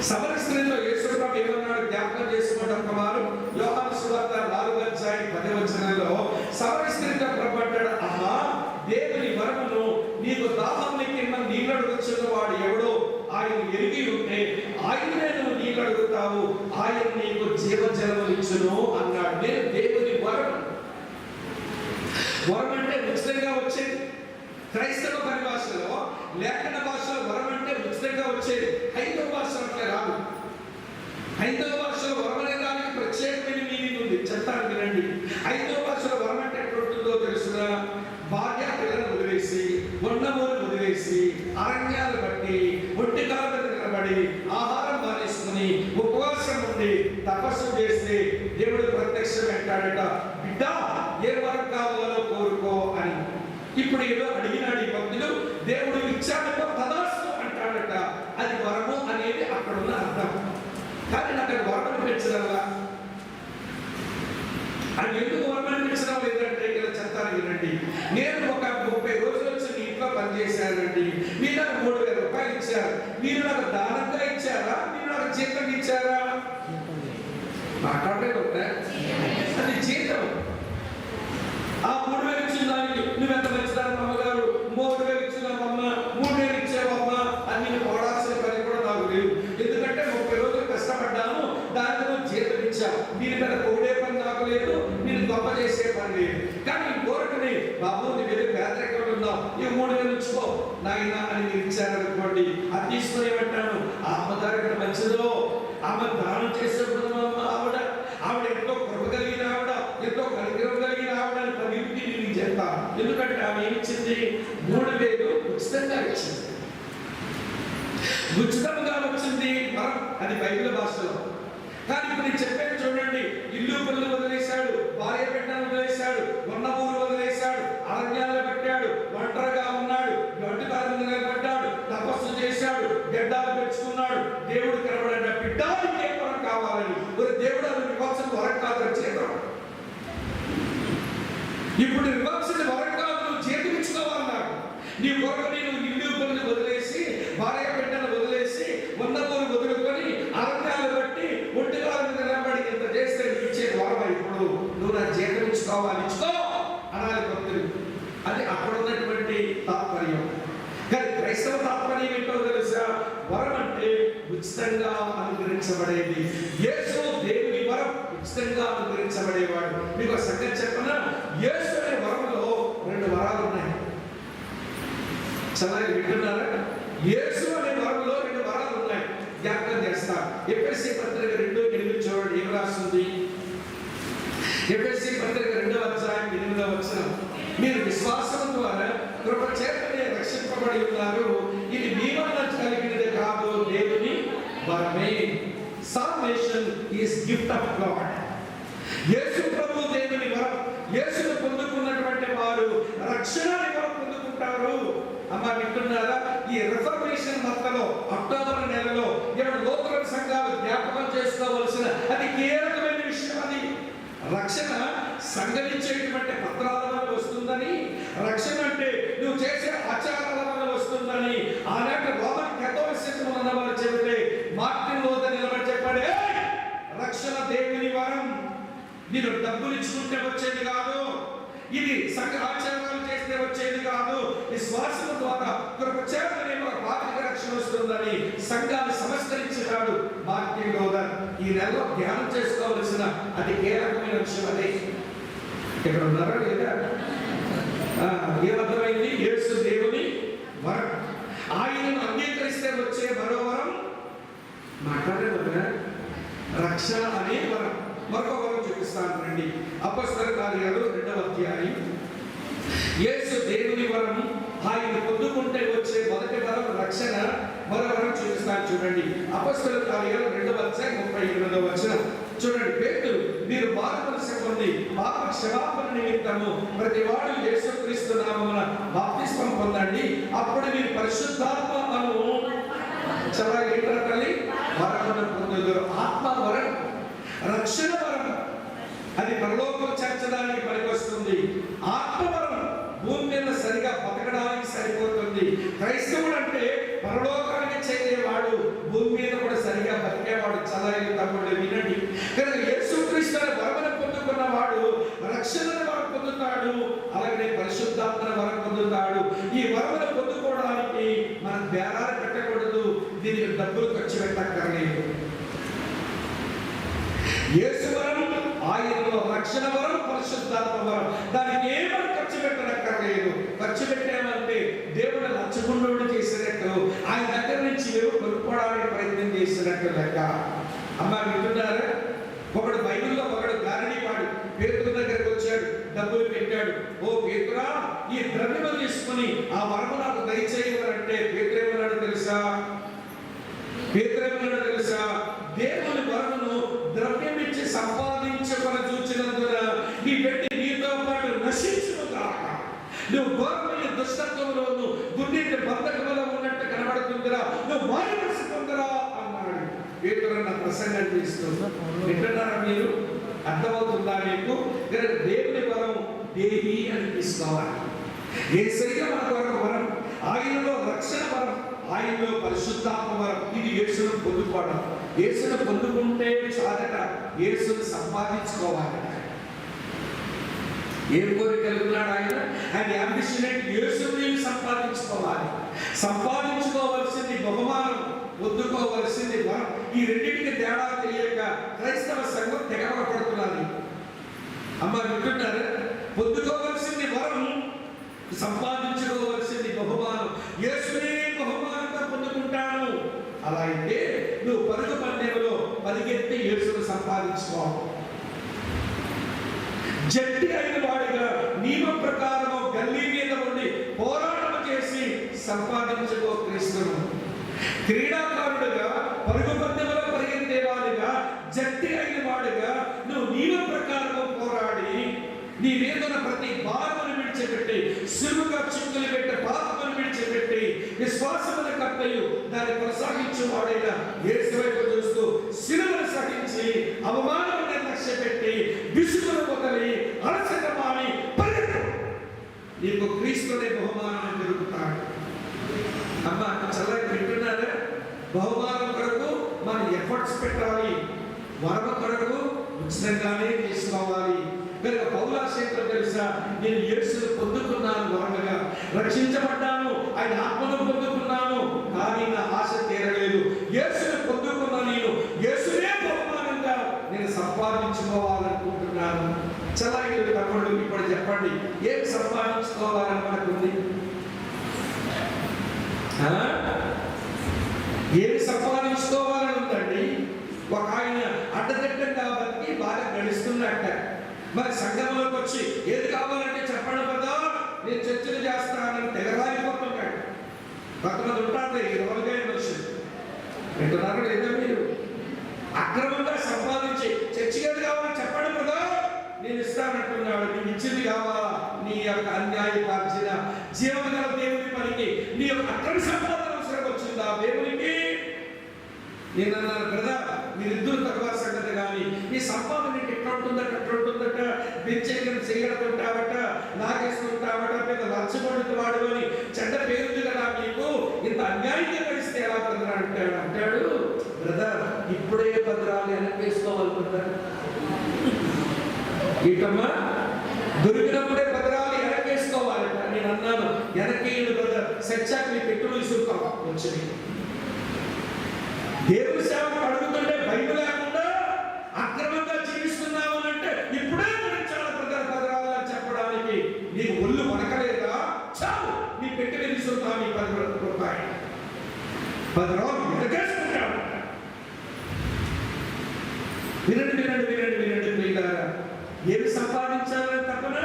సమర స్త్రీలో యేసు ప్రభు ఏమన్నాడు జ్ఞాపకం చేసుకోవడం ప్రమాణం. యోహాను సువార్త 4:10 సమర స్త్రీతో ప్రభు అంటాడు, అమ్మా దేవుని వరమును నీకు దాహం కింద నీళ్ళు అడుగుతున్న వాడు ఎవడో ఆయన ఎరిగి ఉంటే ఆయనే నువ్వు నీళ్ళు అడుగుతావు, ఆయన నీకు జీవజలములు ఇచ్చును అన్నాడు. నేను దేవుని వరం. వరం అంటే ఉచితంగా వచ్చేది. క్రైస్తవ పరిభాషలో, లేఖన భాషలో వరం అంటే ఉచితంగా వచ్చేది. హైందవ భాషలో అట్లా రాదు. హైందవ భాషలో వరం అనే దానికి ప్రత్యేకమైన మీనింగ్ ఉంది, చెప్తాను వినండి. హైందవ భాషలో వరం అంటే ఎట్లుంటుందో తెలుసునా? భార్య పిల్లలను వదిలేసి, ఉన్నమూలు వదిలేసి, అరణ్యాలు బట్టి, ఒంటికాల మీద నిలబడి, ఆహారం మానేసుకుని, ఉపవాసం ఉండి, తపస్సు చేస్తే దేవుడు ప్రత్యక్షం అంటాడట, బిడ్డ ఏ వరం కావాలో కోరుకో అని. ఇప్పుడు ఏదో అడిగినాడు ఈ భక్తుడు, దేవుడు ఇచ్చాడో తదాస్తు అంటాడట. అది వరము అనేది అక్కడ ఉన్న అర్థం. కానీ నాకు వరం అనిపించడంలా. అది ఎందుకు వరం అనిపించడం లేదంటే ఇలా చెప్తాను వినండి. నేను ఒక 30 రోజులు వచ్చి మీ ఇంట్లో పనిచేశానండి, మీరు నాకు 3,000 రూపాయలు ఇచ్చారు. మీరు నాకు దానంగా ఇచ్చారా, మీరు నాకు జీతం ఇచ్చారా? మాట్లాడలేదు, అది జీతం. ఆ 3,000 ఇచ్చిన దానికి నువ్వెంత మంచిదాన్ని అమ్మగారు, 3,000 ఇచ్చినావమ్మ, 3,000 ఇచ్చావమ్మ అని నేను పోడాల్సిన పని కూడా నాకు లేదు. ఎందుకంటే 30 రోజులు కష్టపడ్డాను, దానికి నువ్వు జీతం ఇచ్చావు. దీని మీద పొగిడే పని నాకు లేదు, నేను గొప్ప చేసే పని లేదు. కానీ కోరకని బాబు నువ్వు వెళ్ళి పేదరికంలో ఉన్నావు, ఈ 3,000 ఇచ్చుకో నాయన అని మీరు ఇచ్చారనుకోండి, అది తీసుకుని ఏమంటాను, ఆ అమ్మగారు ఇక్కడ మంచిదో, ఆమె దానం చేసేప్పుడు ఆవిడ ఎంతో కృప కలిగిన ఆవిడ, ఎంతో కనికరం కలిగిన ఆవిడ అని పదింటి నేను చెప్తాను. ఎందుకంటే ఆమె ఏమిచ్చింది? 3,000 ఉచితంగా ఇచ్చింది. ఉచితంగా వచ్చింది వరం, అది బైబిల్ భాషలో. కానీ ఇప్పుడు నేను చెప్పేది చూడండి. ఇల్లు పిల్లలు వదిలేశాడు, భార్య బిడ్డను వదిలేశాడు, ఉన్న ఊరు వదిలేశాడు, అరణ్యాలు పెట్టాడు, ఒంటరిగా ఉన్నాడు, ఒంటికాల మీద నిలబడ్డాడు, తపస్సు చేశాడు, గడ్డాలు పెంచుకున్నాడు. దేవుడు కనబడ్డ బిడ్డ ఏ వరం కావాలని, ఒక దేవుడు అది ఇవ్వాల్సిన వరం కాదు, చేద్దాం. ఇప్పుడు ఇవ్వాల్సిన వరం కాదు, నువ్వు చేతికిచ్చుకోవాలన్నాడు. నీ కొరకు నేను ఇల్లు పిల్లలు వదిలేసి, భార్య బిడ్డను వదిలేసి, ఉన్న ఊరు వదులుకొని, అరణ్యాలు బట్టి, ఒంటికాల మీద నిలబడి ఇంత చేస్తే ఇచ్చేది వరం. ఇప్పుడు నువ్వు నా జీతం ఇచ్చుకోవాలి, ఇచ్చుకో అనాలి భక్తులు. అది అక్కడ ఉన్నటువంటి తాత్పర్యం. కానీ క్రైస్తవ తాత్పర్యం ఏంటో తెలుసా? వరం అంటే ఉచితంగా అనుగ్రహించబడేది. యేసు దేవుని వరం, ఉచితంగా అనుగ్రహించబడేవాడు. మీకు సంగతి చెప్పనా? యేసు అనే వరంలో 2 చాలా వింటున్నారా? యేసు అనే వరంలో 2 వరాలు ఉన్నాయి, జ్ఞాపకం చేస్తా. ఎఫెసీ పత్రిక 2:8 చూడండి ఏం రాస్తుంది. ఎఫెసీ పత్రిక 2వ అధ్యాయం 8వ వచనం, మీరు విశ్వాసం ద్వారా కృప చేతనే రక్షింపబడి ఉన్నారు, ఇది మీ వలన కలిగినది కాదు, దేవుని వరమే. Salvation is gift of God. Yesu ప్రభు దేవుని వరం. యేసును పొందుకున్నటువంటి వారు రక్షణని వరం పొందుకుంటారు. అమ్మ వింటున్నారా? ఈ రిఫర్మేషన్ మధ్యలో అక్టోబర్ నెలలో లోతుల సంఘాలు జ్ఞాపకం చేసుకోవలసిన అతి కీలకమైన విషయం అది. రక్షణ సంఘటించేటువంటి పత్రాల వల్ల వస్తుందని, రక్షణ అంటే నువ్వు చేసే ఆచారాల వల్ల వస్తుందని ఆనాటి రోమన్ కథోలిసిజం అన్న వారు చెబితే మార్టిన్ లూథర్ నిలబడి చెప్పాడు, రక్షణ దేవుని వరం, నేను డబ్బులు ఇచ్చుకుంటే వచ్చేది కాదు, ఇది సంఘ ఆచారాలు చేస్తే వచ్చేది కాదు, విశ్వాసం ద్వారా కృప చేతనే వారికి రక్షణ వస్తుందని సంఘాన్ని సంస్కరించాడు మార్టిన్ లూథర్. ఈ నెలలో ధ్యానం చేసుకోవలసిన అతి కీలకమైన విషయం అదే. ఇక్కడ ఉన్నారా లేదా? ఏమర్థమైంది? యేసు దేవుని వరం. ఆయనను అంగీకరిస్తే వచ్చే మరో వరం మాట్లాడే వదన రక్షణ అనే వరం. మరొక వరం చూపిస్తాను రండి. అపొస్తలుల కార్యాలు 2వ అధ్యాయం. యేసు దేవుని వరం, ఆయన పొందుకుంటే వచ్చే మొదటి వరం రక్షణ. మరో వరం చూపిస్తాను చూడండి. అపొస్తలుల కార్యాలు 2వ అధ్యాయం 38వ వచనం చూడండి. పేతురు, మీరు బాధపరచ పొంది పాప క్షమాపణ నిమిత్తము ప్రతివాడు యేసుక్రీస్తు నామమున బాప్తిస్మం పొందండి, అప్పుడు మీరు పరిశుద్ధాత్మ అను చాలా ఏంటంటే వరమును పొందుదురు. ఆత్మ వరం, రక్షణ వరం, అది పరలోకం చేర్చడానికి పనికొస్తుంది. ఆత్మవరం భూమి మీద సరిగా బతకడానికి సరిపోతుంది. క్రైస్తవుడు అంటే పరలోకానికి చేరేవాడు, భూమి మీద కూడా సరిగా బతికేవాడు. చాలా తమ్ముడు వినండి, కనుక యేసుక్రీస్తు వరమును పొందుకున్నవాడు రక్షణను వరం పొందుతాడు, అలాగే పరిశుద్ధాత్మను వరం పొందుతాడు. ఈ వరమును పొందుకోవడానికి మనం బేరాలు పెట్టకూడదు, దీనికి డబ్బులు ఖర్చు పెట్టక్కర్లేదు. యేసు వరం, ఆయనలో రక్షణ వరం, పరిశుద్ధాత్మ వరం, దానికి ఏమని ఖర్చు పెట్టనక్కర్లేదు. ఖర్చు పెట్టామంటే దేవుడు లచ్చగుండోడు చేసినట్టు, ఆయన దగ్గర నుంచి కొనుక్కోవడానికి ప్రయత్నం చేసినట్టు లెక్క. అమ్మ వింటున్నారా? ఒకడు బైబిల్లో ఒకడు గారడీ వాడు పేతురు దగ్గరకు వచ్చాడు, డబ్బులు పెట్టాడు. ఓ పేతురా, ఈ ద్రవ్యము తీసుకుని ఆ వరము నాకు దయచేయమనంటే పేతురేమన్నాడు తెలుసా? పేతురేమన్నాడు తెలుసా? దేవుని వరమును ద్రవ్యం ఇచ్చి సంపాదించుకొని చూచినందున నీ పెట్టి నీతో పాటు నశించును కాక. నువ్వు ఘోరమైన దుష్టత్వంలోను దుర్నీతి బంధకములో ఉన్నట్టు కనబడుతుందిరా, నువ్వు మారుమనసు పొందురా అన్నాడు. పేతురన్న ప్రసంగం చేస్తున్నా వింటున్నారా మీరు? అర్థమవుతుందా మీకు? దేవుని వరం దేహి అని తీసుకోవాలి. యేసయ్య మనకు ఒక వరం, ఆయనలో రక్షణ వరం, ఆయనలో పరిశుద్ధాత్మ వరం. ఇది యేసును పొందుకోవడం. యేసును పొందుకుంటే చాలట, యేసును సంపాదించుకోవాలి. ఏం కోరిక కలుగుతున్నాడు ఆయన? ఆయన యాంబిషన్ ఏంటి? యేసుని సంపాదించుకోవాలి. సంపాదించుకోవాల్సింది బహుమానం, పొందుకోవాల్సింది వరం. ఈ రెండింటికి తేడా తెలియక క్రైస్తవ సంఘం తెగబడుతున్నది. అమ్మ వింటున్నారు? పొందుకోవాల్సింది వరం, సంపాదించుకోవాల్సింది బహుమానం. యేసునే బహుమానంగా పొందుకుంటాను. అలా అయితే నువ్వు పరుగు పందెంలో పరిగెత్తి యేసును సంపాదించుకోవాలి. జట్టి అయిన వాడిగా నియమ ప్రకారం గల్లీ మీద ఉండి పోరాటం చేసి సంపాదించుకో క్రీస్తును. క్రీడాకారుడుగా పరుగు పందెంలో పరిగెత్తే వాడిగా, జట్టి అయిన వాడిగా నువ్వు నియమ ప్రకారం పోరాడి నీ మీద ప్రతి భారమును విడిచిపెట్టి, సులువుగా చిక్కులు పెట్టి పాపమును విడిచిపెట్టి, విశ్వాసమును కట్టయు దాన్ని కొనసాగించు వాడైన యేసు వైపు చూస్తూ శిలువను సహించి అవమానమును లక్ష్య పెట్టి విసుగును వదిలి అలసట మాని పరిగెత్తు, నీకు క్రీస్తునే బహుమానం దొరుకుతాడు. అమ్మ చల్లగా వింటున్నారా? బహుమానం కొరకు మనం ఎఫర్ట్స్ పెట్టాలి, వరమ కొరకు ఉచితంగానే తీసుకోవాలి. కనుక పౌలాశేఖరు తెలుసా, నేను యేసును పొందుకున్నాను, వరముగా రక్షించబడ్డాను, ఆయన ఆత్మను పొందుకున్నాను, కానీ నా ఆశ తీరలేదు. యేసును పొందుకున్న నేను యేసునే బహుమానంగా నేను సంపాదించుకోవాలనుకుంటున్నాను. చలాగి తమ్ముడు ఇప్పుడు చెప్పండి, ఏం సంపాదించుకోవాలని మనకుంది? ఏమి సంపాదించుకోవాలని ఉందండి. ఒక ఆయన అడ్డదిడ్డం కాబట్టి బాగా గడుస్తున్నట్ట. మరి సంఘంలోకి వచ్చి ఏది కావాలంటే చెప్పండి కదా, నేను చర్చలు చేస్తానని తెగరాలిపోతున్నాడు. కొంతమంది ఉంటారు ఈ రోజుగా మనుషులు వింటున్నారు లేదా మీరు? అక్రమంగా సంపాదించి చర్చి ఏది కావాలని చెప్పండి కదా, నేను ఇస్తానంటున్నాడు. నీకు ఇచ్చింది కావాలా? నీ యొక్క అన్యాయపరిచిన జీవనగల దేవుని పనికి నీ యొక్క అక్రమ సంపాదన అవసరం వచ్చిందా దేవునికి? నేను అన్నాను, బ్రదర్ మీరిద్దరు తక్కువ సంగతి కానీ ఈ సంపాదన ఎట్లా ఉంటుందట బెంచైకం చేయగలుగుతావట, నాగేస్తుంటావట, పెద్ద లచ్చబడుతువాడు అని చెడ్డ పేరుంది కదా మీకు, ఇంత అన్యాయంగా గడిస్తే ఎలా బ్రదర్ అంటాడు. బ్రదర్ ఇప్పుడే భద్రాలు వెనకేసుకోవాలి బ్రదర్. ఈటమ్మా దొరికినప్పుడే భద్రాలు వెనకేసుకోవాలట. నేను అన్నాను, వెనకేయుడు బ్రదర్ సచ్చాక మీ పెట్టుబడి సుఖం వచ్చింది. దేవుని సేవకు అడుగుతుంటే భయం లేకుండా అక్రమంగా జీవిస్తున్నావు అంటే ఇప్పుడే చాలా భద్రాలు అని చెప్పడానికి నీకు ఒళ్ళు వనకలేదా? చాలు నీ పెట్టి వెలిసుకుంటావు. నీ 10 రూపాయలు 10 రోజులు వెనకేసుకుంటావు. వినండి ప్రియులారా, ఏమి సంపాదించాలని తప్పన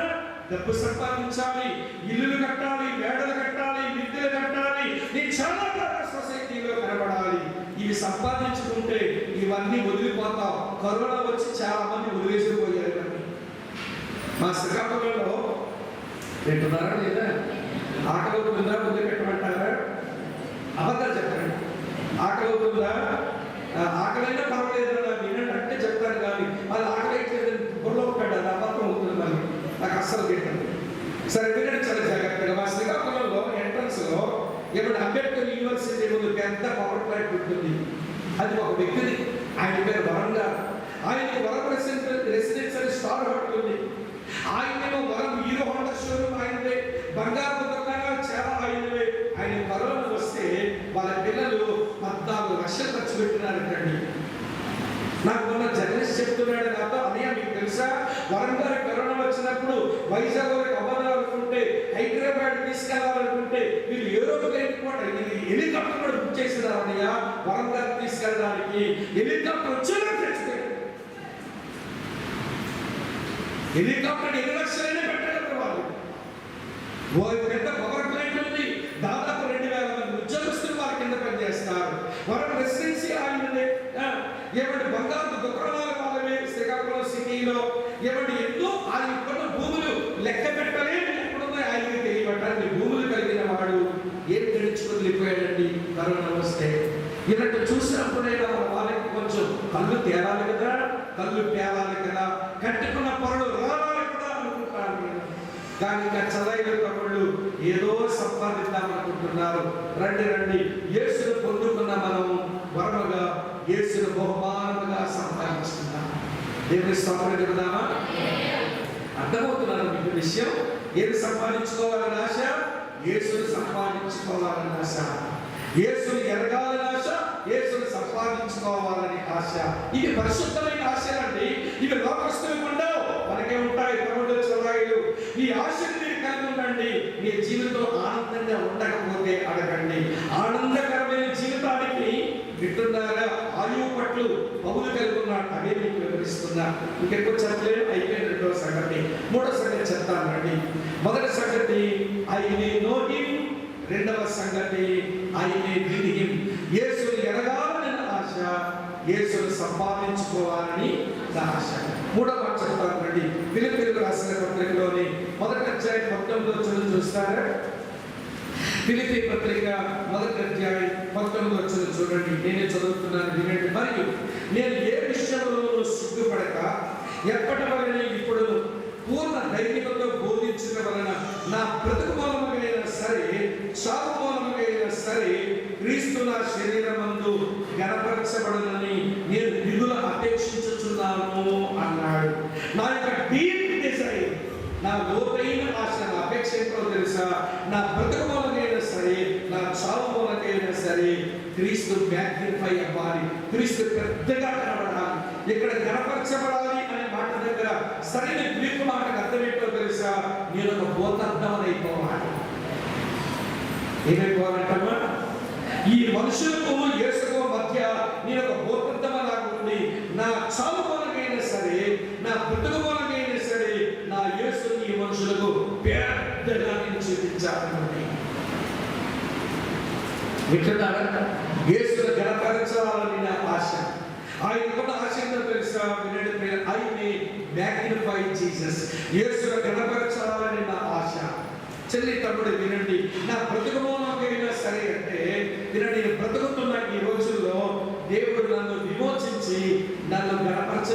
డబ్బు సంపాదించాలి, ఇల్లులు కట్టాలి, మేడలు కట్టాలి, విద్యలు కట్టాలి, నీ చాలా సొసైటీలో కనబడాలి. ఇవి సంపాదించుకుంటే ఇవన్నీ వదిలిపోతావు. కరోనా వచ్చి చాలా మంది వదిలేసిపోయారు. మా శ్రీకాకుళంలో వింటున్నారా లేదా? ఆకలి అవుతుందా వదిలిపెట్టమంటారా? అబద్ధాలు చెప్పండి. ఆకలి అవుతుందా? ఆకలైనా పర్వాలేదు వినండి అంటే చెప్తాను, కానీ అది ఆకలి అయితే బుర్రలో ఉంటాడు, అది అబద్ధం అవుతుంది. మరి నాకు అస్సలు పెట్టండి. సరే వినండి చాలా జాగ్రత్తగా. మా శ్రీకాకుళంలో ఎంట్రన్స్ లో ఇప్పుడు అంబేద్కర్ యూనివర్సిటీ ముందు పెద్ద పవర్ ప్లాంట్ ఉంటుంది. అది ఒక వ్యక్తిది, ఆయన పేరు వరం గారు. ఆయనకి వరం రెసిడెన్షియల్ స్టార్ హోటల్ ఉంది. ఆయనేమో వరం హీరో హోండా షోరూమ్ ఆయనదే, బంగారు దుకాణాలు చాలా ఆయనవే. ఆయన కరోనా వస్తే వాళ్ళ పిల్లలు 14 లక్షలు ఖర్చు పెట్టినారంటండి. నాకు మొన్న జర్నలిస్ట్ చెప్తున్నాడు నాతో, అన్నయ్య మీకు తెలుసా వరం గారి కరోనా వచ్చినప్పుడు వైజాగ్ వరకు అవ్వాలనుకుంటే, హైదరాబాద్ తీసుకెళ్లాలనుకుంటే వీళ్ళు ఏరోప్లేన్ కూడా హెలికాప్టర్ కూడా బుక్ చేసినారు అన్నయ్య వరం గారిని తీసుకెళ్ళడానికి. హెలికాప్టర్ వచ్చేలా తెచ్చుకోండి. హెలికాప్టర్ 2 లక్షలైనా పెట్టగలరు వాళ్ళు. ఓ పెద్ద పవర్ ప్లాంట్ ఉంది, దాదాపు 2000 మంది ఉద్యోగస్తులు వారి కింద పనిచేస్తారు. వరం రెసిడెన్సీ ఆయనదే. ఏమంటే బంగారు దుకాణాల వాళ్ళవే శ్రీకాకుళం సిటీలో. ఏమంటే ఎన్నో ఆయన కొన్న భూములు లెక్క పెట్టలేని ఎక్కడున్నాయి ఆయనకి తెలియబట్టాలి. భూములు కలిగిన వాడు ఏం గడిచుకొని వెళ్ళిపోయాడండి కరోనా వస్తే. ఇలాంటి చూసినప్పుడైనా వాళ్ళకి కొంచెం కళ్ళు తేలాలి కదా, కళ్ళు పేలాలి కదా, కట్టుకున్న పొరలు రావాలి కదా అనుకుంటారు. కానీ ఇంకా చదైన తమ్ముళ్ళు ఏదో సంపాదిద్దామనుకుంటున్నారు. రండి యేసును పొందుకున్న మనం వరముగా యేసును బహుమానముగా సంపాదించుకుందాం. దేవుని స్తోత్రం చెబుదామా? అర్థమవుతున్నారు మీకు విషయం? ఏది సంపాదించుకోవాలని ఆశ? యేసును సంపాదించుకోవాలని ఆశ. యేసును ఎరగాలని ఆశ, యేసును సంపాదించుకోవాలని ఆశ. ఇవి పరిశుద్ధమైన ఆశలండి. ఇవి లోకస్తులు ఉండవు, మనకే ఉంటాయి తమ్ముడు చొరాయిలు. ఈ ఆశను మీరు కలిగి ఉండండి. మీ జీవితం ఆనందంగా ఉండకపోతే అడగండి. ఆనందకరమైన జీవితానికి వింటున్నారా? ఆయువు పట్లు పౌలు కలిగి ఉన్నాడు. అవే మీకు వివరిస్తున్నా. ఇంకెక్కువ చెప్పలేదు, అయిపోయిన 2వ సంగతి. 3వ సంగతి చెప్తానండి. మొదటి సంగతి ఐ మే నో హిమ్, 2వ సంగతి ఐ మే విన్ హిమ్. యేసుని ఎరగాలన్న ఆశ, యేసుని సంపాదించుకోవాలని ఆశ. 3వ మాట చెప్తానండి. ఫిలిప్పీయులకు రాసిన పత్రికలోని 1వ అధ్యాయం 19వ వచనం చూస్తారా? ఫిలిప్పీ పత్రిక 1వ అధ్యాయం 19వ వచనం చూడండి. నేనే చదువుతున్నాను, వినండి. మరియు నేను ఏ విషయంలోనూ సిగ్గుపడక ఎప్పటి వలన ఇప్పుడు పూర్ణ ధైర్యంతో బోధించడం వలన నా బ్రతుకు మూలముగా సరే, చావు మూలముగా సరే, క్రీస్తు నా శరీరమందు గణపరచబడునని నేను దిగులు అపేక్షించుచున్నాను అన్నాడు. నా యొక్క డీప్ డిజైర్, నా లోతైన ఆశ, నా అపేక్ష ఏంటో తెలుసా? నా బ్రతుకు మూలకైనా సరే, నా చావు మూలకైనా సరే క్రీస్తు మ్యాగ్నిఫై అవ్వాలి, క్రీస్తు పెద్దగా కనబడాలి. ఇక్కడ గణపరచబడాలి అనే మాట దగ్గర సరైన గ్రీకు మాటకు అర్థం ఏంటో తెలుసా? నేను ఒక భూతద్దం అయిపోవాలి. ఏమైపోవాలంటమ్మా? ఈ మనుషులకు యేసుకు మధ్య నేను ఒక భూతద్దమలాగా ఉంది. నా చావు మూలకైనా సరే, నా పుట్టుక మూలకైనా సరే, నా యేసుని ఈ మనుషులకు పెద్దగా నేను చూపించాలని వింటున్నారా? యేసును గణపరచాలని నా ఆశ. ఆయనకున్న ఆశ ఏంటో తెలుసా? వినండి, ఐ మే మ్యాగ్నిఫై జీసస్. యేసును గణపరచాలని నా ఆశ. చెల్లి తమ్ముడు వినండి, నా బ్రతుకులోకైనా సరే అంటే వినండి, నేను బ్రతుకుతున్న ఈ రోజుల్లో దేవుడు నన్ను విమోచించి నన్ను గణపరచ